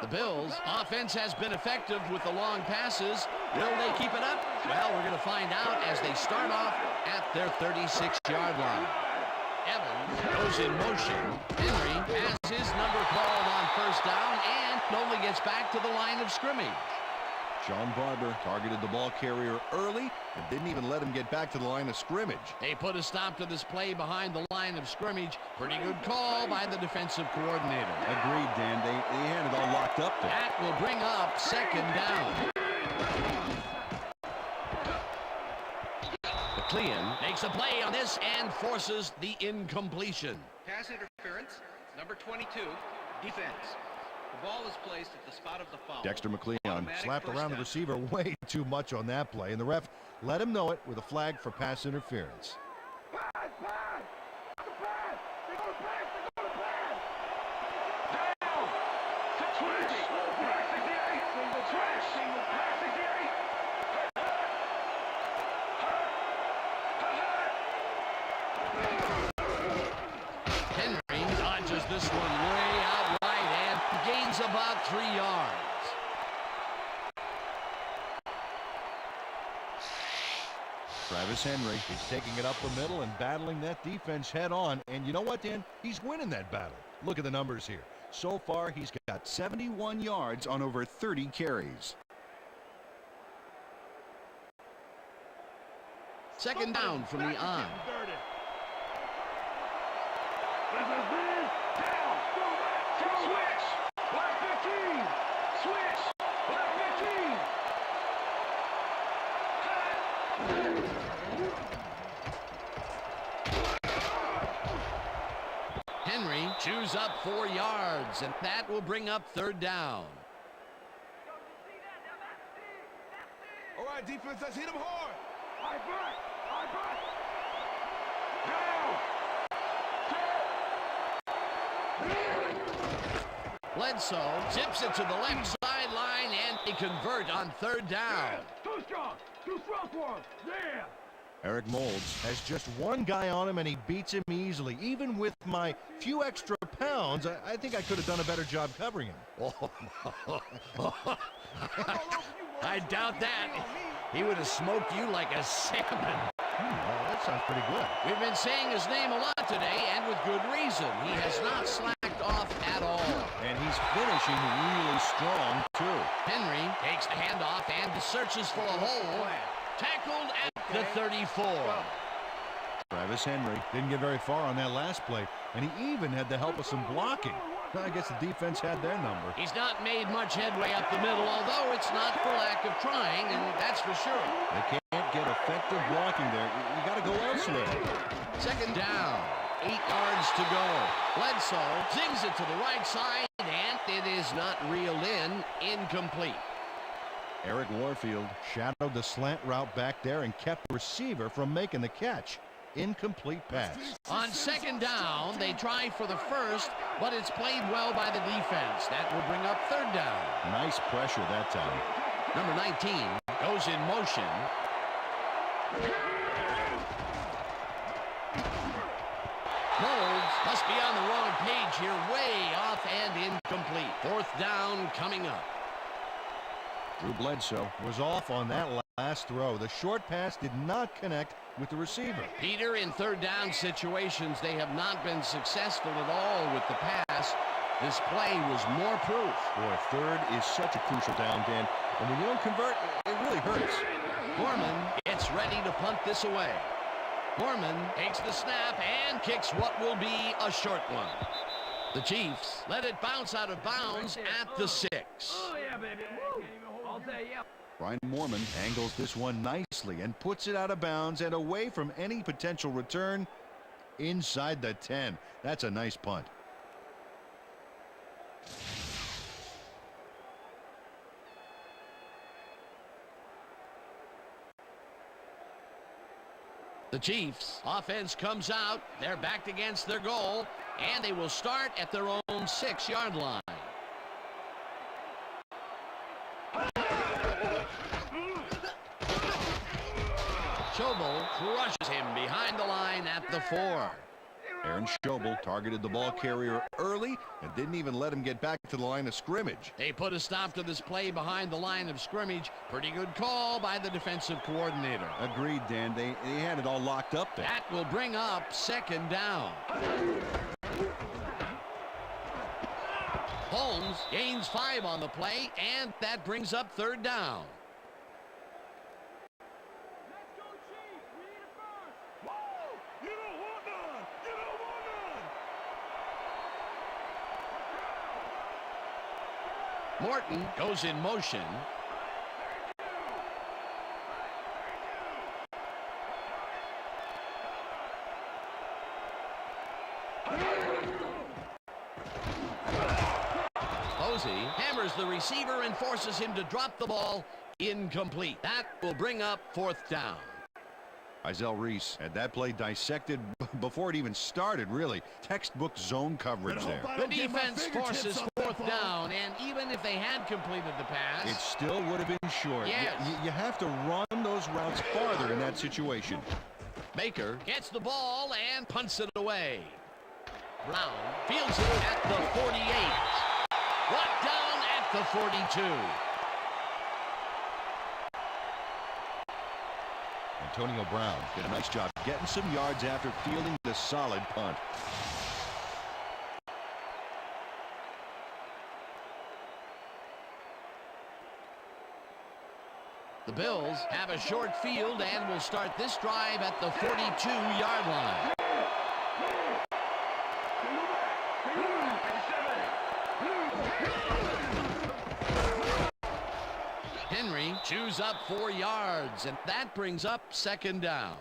The Bills' offense has been effective with the long passes. Will they keep it up? Well, we're going to find out as they start off at their 36-yard line. Evans goes in motion. Henry has his number called on first down and only gets back to the line of scrimmage. Sean Barber targeted the ball carrier early and didn't even let him get back to the line of scrimmage. They put a stop to this play behind the line of scrimmage. Pretty good call by the defensive coordinator. Agreed, Dan. They had it all locked up there. That will bring up second down. McLean makes a play on this and forces the incompletion. Pass interference, number 22, defense. The ball is placed at the spot of the foul. Dexter McLean Automatic slapped first around the down. receiver way too much on that play, and the ref let him know it with a flag for pass interference. Henry dodges this one way out right and gains about 3 yards. Travis Henry is taking it up the middle and battling that defense head on. And you know what, Dan? He's winning that battle. Look at the numbers here. So far, he's got 71 yards on over 30 carries. Second down from the on. Henry chews up 4 yards, and that will bring up third down. All right, defense, let's hit him hard. Bledsoe tips it to the left sideline, and they convert on third down. Too strong for him. Yeah. Eric Moulds has just one guy on him, and he beats him easily. Even with my few extra pounds, I think I could have done a better job covering him. I doubt that. He would have smoked you like a salmon. Well, that sounds pretty good. We've been saying his name a lot today, and with good reason. He has not slacked off at all. And he's finishing really strong, too. Henry takes the handoff and searches for a hole. Tackled at the 34. Travis Henry didn't get very far on that last play, and he even had the help of some blocking. I guess the defense had their number. He's not made much headway up the middle, although it's not for lack of trying, and that's for sure. They can't get effective blocking there. You got to go elsewhere. Second down, 8 yards to go. Bledsoe zings it to the right side, and it is not reeled in. Incomplete. Eric Warfield shadowed the slant route back there and kept the receiver from making the catch. Incomplete pass. On second down, they try for the first, but it's played well by the defense. That will bring up third down. Nice pressure that time. Number 19 goes in motion. Moulds must be on the wrong page here. Way off and incomplete. Fourth down coming up. Drew Bledsoe was off on that last throw. The short pass did not connect with the receiver. Peter, in third down situations, they have not been successful at all with the pass. This play was more proof. Boy, third is such a crucial down, Dan. And when you don't convert, it really hurts. Gorman gets ready to punt this away. Gorman takes the snap and kicks what will be a short one. The Chiefs let it bounce out of bounds at the 6. Oh, yeah, baby. All day, yeah. Brian Moorman angles this one nicely and puts it out of bounds and away from any potential return inside the 10. That's a nice punt. The Chiefs offense comes out. They're backed against their goal, and they will start at their own 6-yard line. Schobel crushes him behind the line at the 4. Aaron Schobel targeted the ball carrier early and didn't even let him get back to the line of scrimmage. They put a stop to this play behind the line of scrimmage. Pretty good call by the defensive coordinator. Agreed, Dan. They had it all locked up there. That will bring up 2nd down. Holmes gains 5 on the play, and that brings up 3rd down. Morton goes in motion. Posey hammers the receiver and forces him to drop the ball. Incomplete. That will bring up 4th down. Isel Reese had that play dissected before it even started, really. Textbook zone coverage there. The defense forces 4th down, and even if they had completed the pass, it still would have been short. Yes. You have to run those routes farther in that situation. Baker gets the ball and punts it away. Brown fields it at the 48. Brought down at the 42. Antonio Brown did a nice job getting some yards after fielding the solid punt. The Bills have a short field and will start this drive at the 42-yard line. Henry chews up 4 yards, and that brings up 2nd down.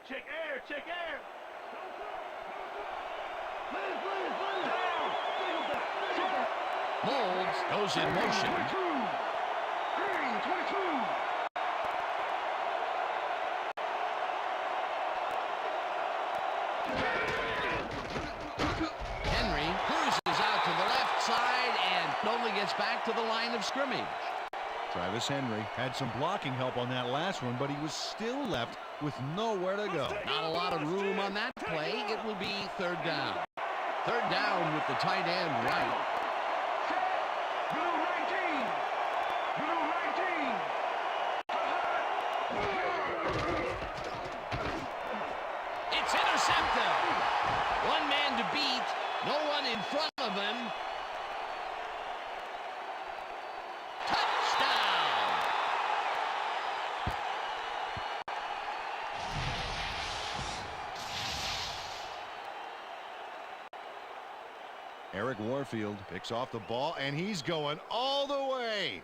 Check air, check air. Molds goes in motion. Green, 22. Henry cruises out to the left side and only gets back to the line of scrimmage. Travis Henry had some blocking help on that last one, but he was still left with nowhere to go. Not a lot of room on that play. It will be 3rd down. 3rd down with the tight end right. Blue 19. Blue 19. It's intercepted. One man to beat. No one in front of him. Touchdown. Eric Warfield picks off the ball, and he's going all the way.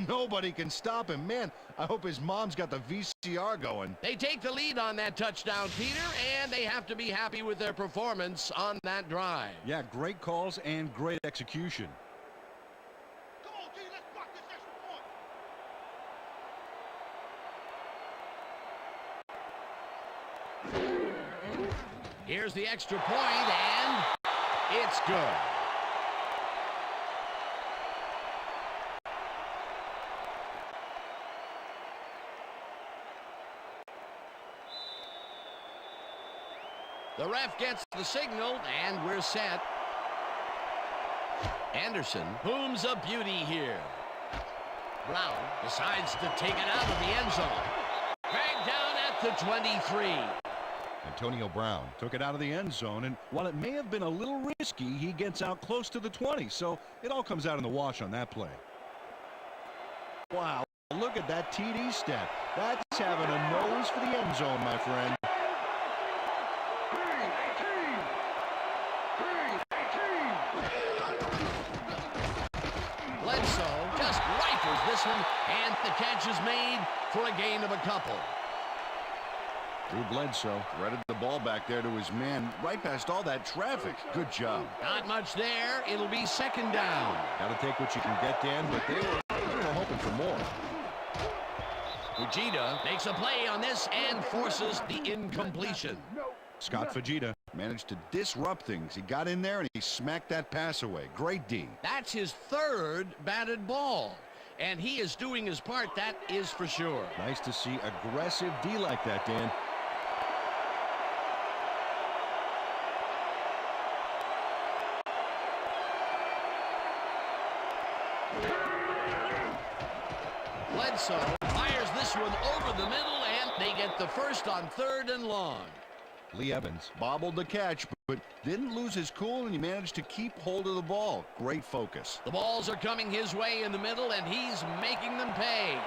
Nobody can stop him. Man, I hope his mom's got the VCR going. They take the lead on that touchdown, Peter, and they have to be happy with their performance on that drive. Yeah, great calls and great execution. Come on, G, let's block this extra point. Here's the extra point, and it's good. The ref gets the signal, and we're set. Anderson booms a beauty here. Brown decides to take it out of the end zone. Dragged down at the 23. Antonio Brown took it out of the end zone, and while it may have been a little risky, he gets out close to the 20, so it all comes out in the wash on that play. Wow, look at that TD step. That's having a nose for the end zone, my friend. Bledsoe just rifles this one, and the catch is made for a gain of a couple. Drew Bledsoe threaded the ball back there to his man right past all that traffic. Good job. Not much there. It'll be 2nd down. Got to take what you can get, Dan, but they were hoping for more. Fujita makes a play on this and forces the incompletion. Scott Fujita managed to disrupt things. He got in there and he smacked that pass away. Great D. That's his third batted ball, and he is doing his part, that is for sure. Nice to see aggressive D like that, Dan. Bledsoe fires this one over the middle, and they get the first on 3rd and long. Lee Evans bobbled the catch, but didn't lose his cool, and he managed to keep hold of the ball. Great focus. The balls are coming his way in the middle, and he's making them pay.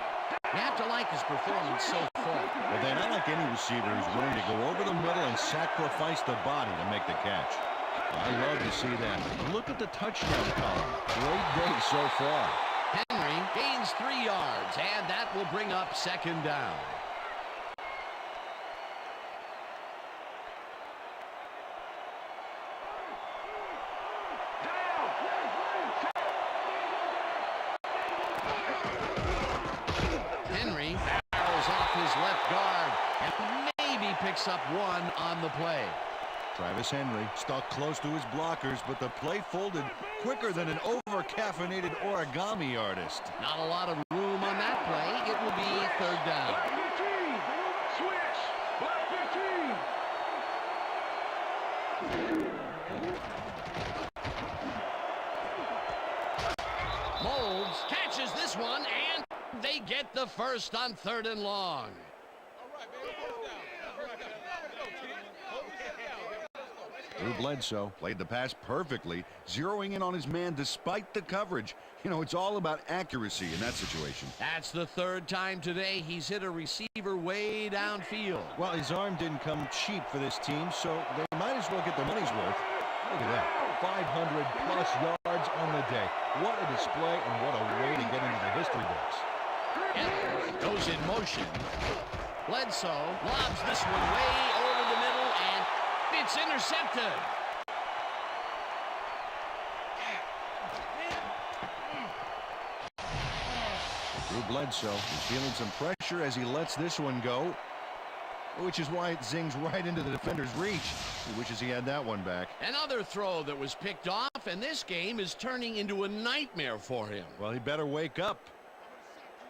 You have to like his performance so far. Well, they're not like any receiver who's willing to go over the middle and sacrifice the body to make the catch. I love to see that. Look at the touchdown column. Great day so far. Henry gains 3 yards, and that will bring up 2nd down. Henry barrels off his left guard and maybe picks up 1 on the play. Travis Henry stuck close to his blockers, but the play folded quicker than an over-caffeinated origami artist. Not a lot of room on that play. It will be 3rd down. Black 15. Switch. Black 15. Molds catches this one, and they get the first on 3rd and long. Drew Bledsoe played the pass perfectly, zeroing in on his man despite the coverage. You know, it's all about accuracy in that situation. That's the 3rd time today he's hit a receiver way downfield. Well, his arm didn't come cheap for this team, so they might as well get their money's worth. Look at that. 500-plus yards on the day. What a display and what a way to get into the history books. Evans goes in motion. Bledsoe lobs this one way over the middle, and it's intercepted. Drew Bledsoe is feeling some pressure as he lets this one go, which is why it zings right into the defender's reach. He wishes he had that one back. Another throw that was picked off, and this game is turning into a nightmare for him. Well, he better wake up.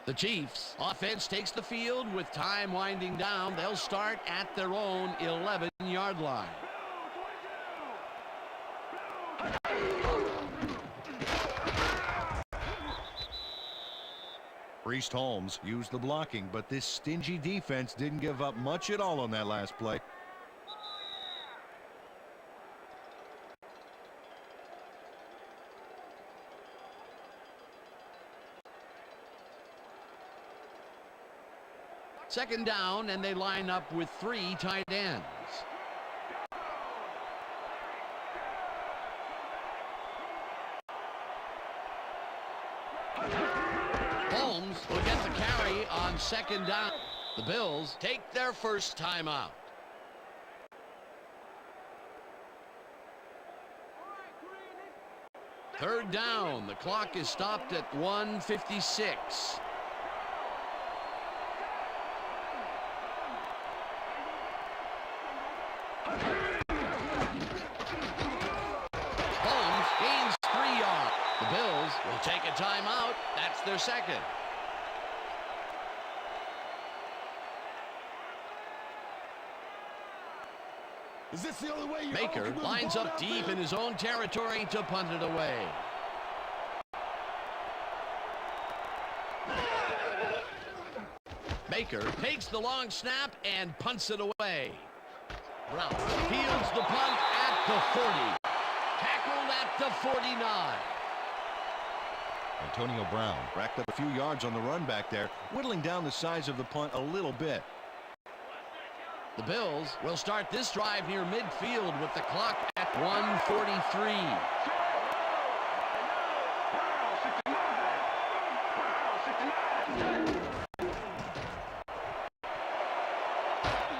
The Chiefs offense takes the field with time winding down. They'll start at their own 11-yard line. Priest Holmes used the blocking, but this stingy defense didn't give up much at all on that last play. Second down, and they line up with 3 tight ends. Holmes will get the carry on 2nd down. The Bills take their first timeout. Third down. The clock is stopped at 1:56. Holmes gains 3 yards. The Bills will take a timeout. That's their second. Is this the only way you Baker lines up deep in his own territory to punt it away. Baker takes the long snap and punts it away. Brown fields the punt at the 40. Tackled at the 49. Antonio Brown racked up a few yards on the run back there, whittling down the size of the punt a little bit. The Bills will start this drive near midfield with the clock at 1:43.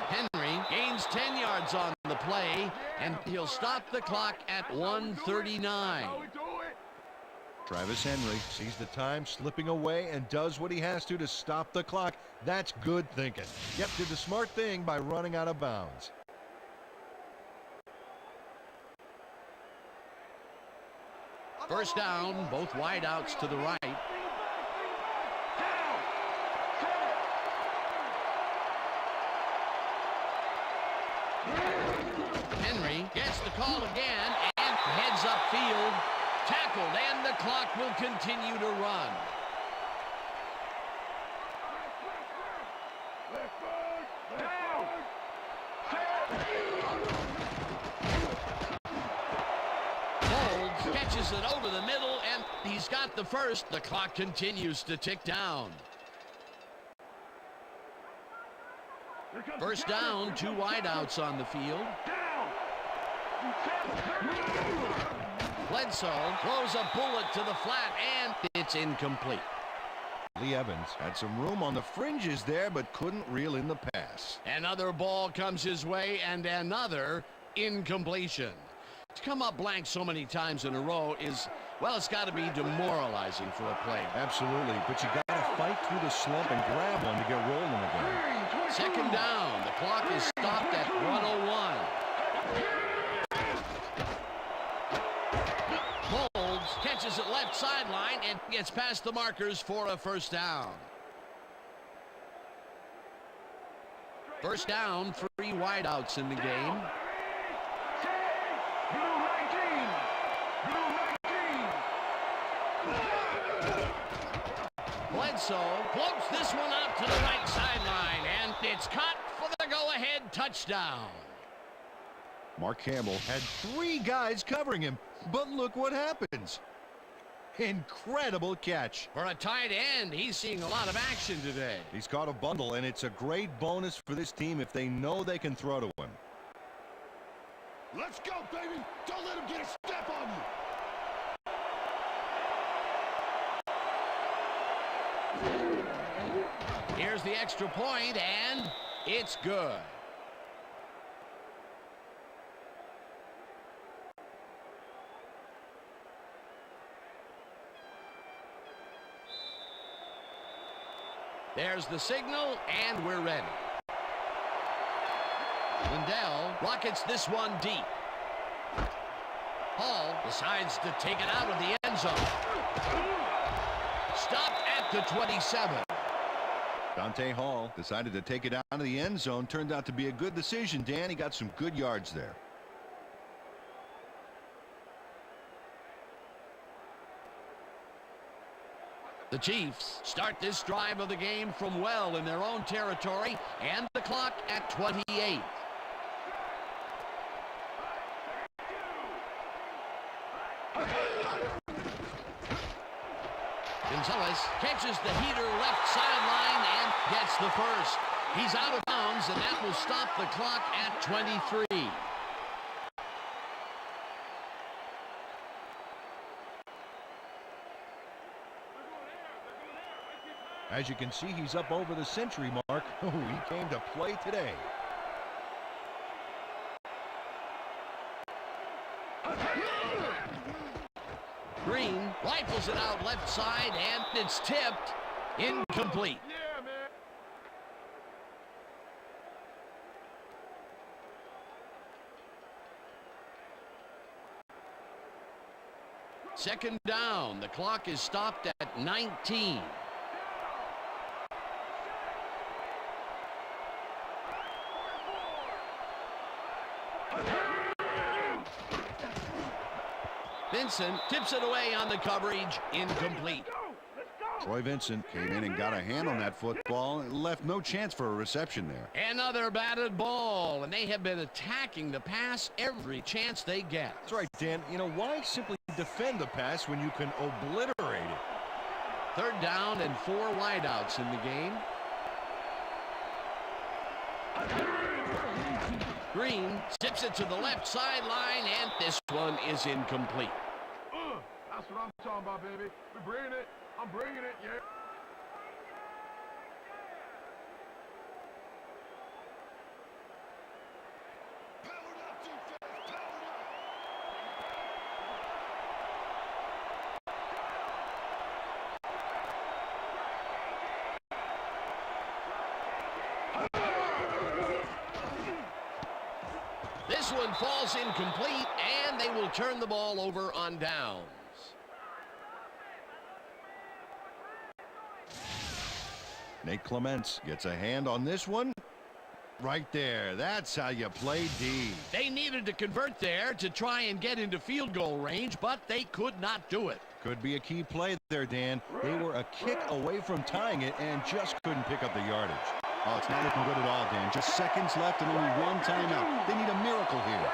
Henry gains 10 yards on the play, and he'll stop the clock at 1:39. Travis Henry sees the time slipping away and does what he has to stop the clock. That's good thinking. Yep, did the smart thing by running out of bounds. First down, both wideouts to the right. Henry gets the call again and heads upfield. Tackled, and the clock will continue to run. Holds, catches it over the middle, and he's got the first. The clock continues to tick down. First down, two wideouts on the field. Bledsoe throws a bullet to the flat, and it's incomplete. Lee Evans had some room on the fringes there, but couldn't reel in the pass. Another ball comes his way, and another incompletion. To come up blank so many times in a row is, well, it's got to be demoralizing for a player. Absolutely, but you got to fight through the slump and grab one to get rolling again. Second down. The clock is stopped at 1:01. Catches it left sideline and gets past the markers for a first down. First down, three wideouts in the game. Bledsoe floats this one out to the right sideline, and it's caught for the go-ahead touchdown. Mark Campbell had three guys covering him, but look what happens. Incredible catch. For a tight end, he's seeing a lot of action today. He's caught a bundle, and it's a great bonus for this team if they know they can throw to him. Let's go, baby. Don't let him get a step on you. Here's the extra point, and it's good. There's the signal, and we're ready. Lindell rockets this one deep. Hall decides to take it out of the end zone. Stopped at the 27. Dante Hall decided to take it out of the end zone. Turned out to be a good decision, Dan. He got some good yards there. The Chiefs start this drive of the game from well in their own territory, and the clock at 28. Gonzalez catches the heater left sideline and gets the first. He's out of bounds, and that will stop the clock at 23. As you can see, he's up over the century mark. Oh, he came to play today. Green rifles it out left side, and it's tipped. Incomplete. Yeah, man. Second down. The clock is stopped at 19. Vincent tips it away on the coverage. Incomplete. Troy Vincent came in and got a hand on that football and left no chance for a reception there. Another batted ball, and they have been attacking the pass every chance they get. That's right, Dan. You know, why simply defend the pass when you can obliterate it? Third down and four wideouts in the game. Green tips it to the left sideline, and this one is incomplete. That's what I'm talking about, baby. We're bringing it. I'm bringing it, yeah. This one falls incomplete, and they will turn the ball over on downs. Nate Clements gets a hand on this one. Right there. That's how you play D. They needed to convert there to try and get into field goal range, but they could not do it. Could be a key play there, Dan. They were a kick away from tying it and just couldn't pick up the yardage. Oh, it's not looking good at all, Dan. Just seconds left and only one timeout. They need a miracle here.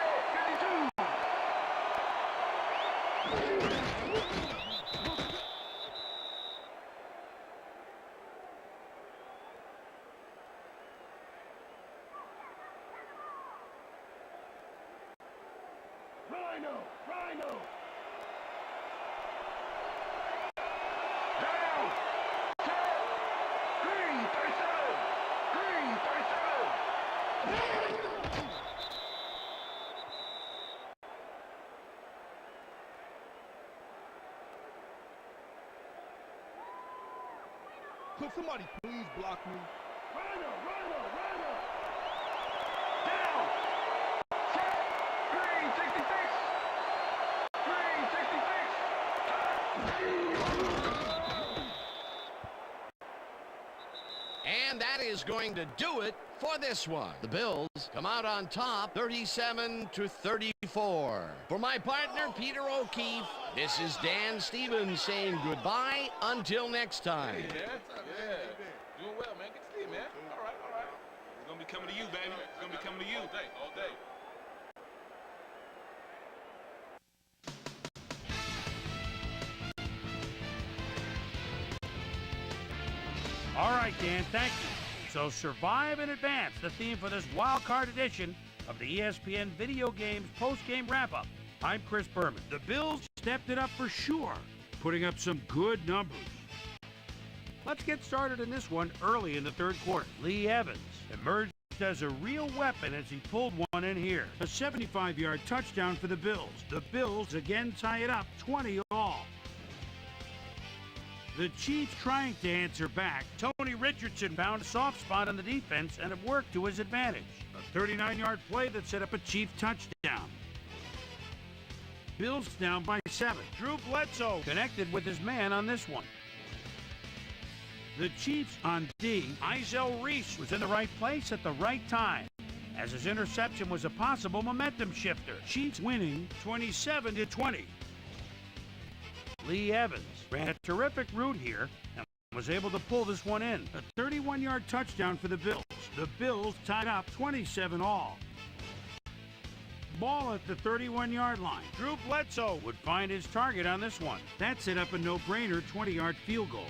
Rhino! Could somebody please block me? Rhino! Down! Set! 366! 366! And that is going to do it for this one. The Bills come out on top 37-34. For my partner, Peter O'Keefe, this is Dan Stevens saying goodbye until next time. Hey, man. Yeah. Doing well, man. Good to see you, man. All right. It's going to be coming to you, baby. It's going to be coming to you. All day. All right, Dan, thank you. So survive and advance, the theme for this Wildcard edition of the ESPN Video Games post-game wrap-up. I'm Chris Berman. The Bills stepped it up for sure, putting up some good numbers. Let's get started in this one early in the third quarter. Lee Evans emerged as a real weapon as he pulled one in here. A 75-yard touchdown for the Bills. The Bills again tie it up 20-all. The Chiefs trying to answer back. Tony Richardson found a soft spot on the defense and it worked to his advantage. A 39-yard play that set up a Chief touchdown. Bills down by 7. Drew Bledsoe connected with his man on this one. The Chiefs on D. Izell Reese was in the right place at the right time, as his interception was a possible momentum shifter. Chiefs winning 27-20. Lee Evans ran a terrific route here and was able to pull this one in. A 31-yard touchdown for the Bills. The Bills tied up 27-all. Ball at the 31-yard line. Drew Bledsoe would find his target on this one. That set up a no-brainer 20-yard field goal.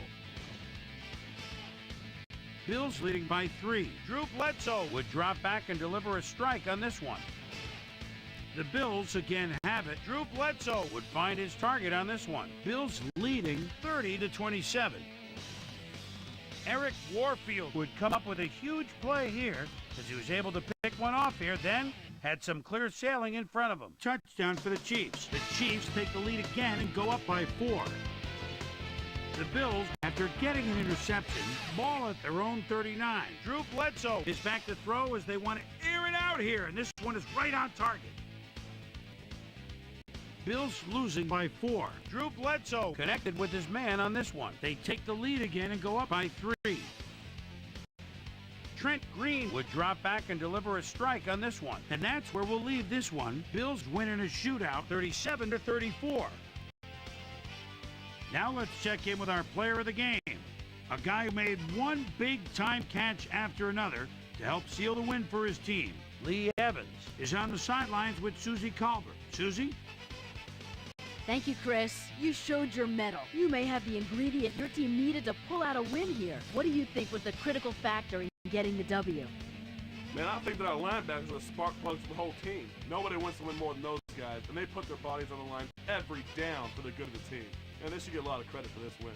Bills leading by 3. Drew Bledsoe would drop back and deliver a strike on this one. The Bills again have it. Drew Bledsoe would find his target on this one. Bills leading 30-27. Eric Warfield would come up with a huge play here as he was able to pick one off here, then had some clear sailing in front of him. Touchdown for the Chiefs. The Chiefs take the lead again and go up by 4. The Bills, after getting an interception, ball at their own 39. Drew Bledsoe is back to throw as they want to air it out here, and this one is right on target. Bills losing by 4. Drew Bledsoe connected with his man on this one. They take the lead again and go up by 3. Trent Green would drop back and deliver a strike on this one. And that's where we'll leave this one. Bills win in a shootout 37-34. Now let's check in with our player of the game. A guy who made one big-time catch after another to help seal the win for his team. Lee Evans is on the sidelines with Susie Colbert. Susie? Thank you, Chris. You showed your mettle. You may have the ingredient your team needed to pull out a win here. What do you think was the critical factor in getting the W? Man, I think that our linebackers are spark plugs for the whole team. Nobody wants to win more than those guys, and they put their bodies on the line every down for the good of the team. And they should get a lot of credit for this win.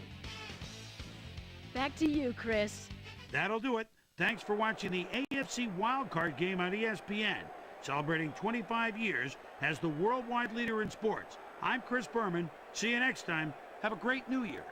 Back to you, Chris. That'll do it. Thanks for watching the AFC Wildcard game on ESPN, celebrating 25 years as the worldwide leader in sports. I'm Chris Berman. See you next time. Have a great New Year.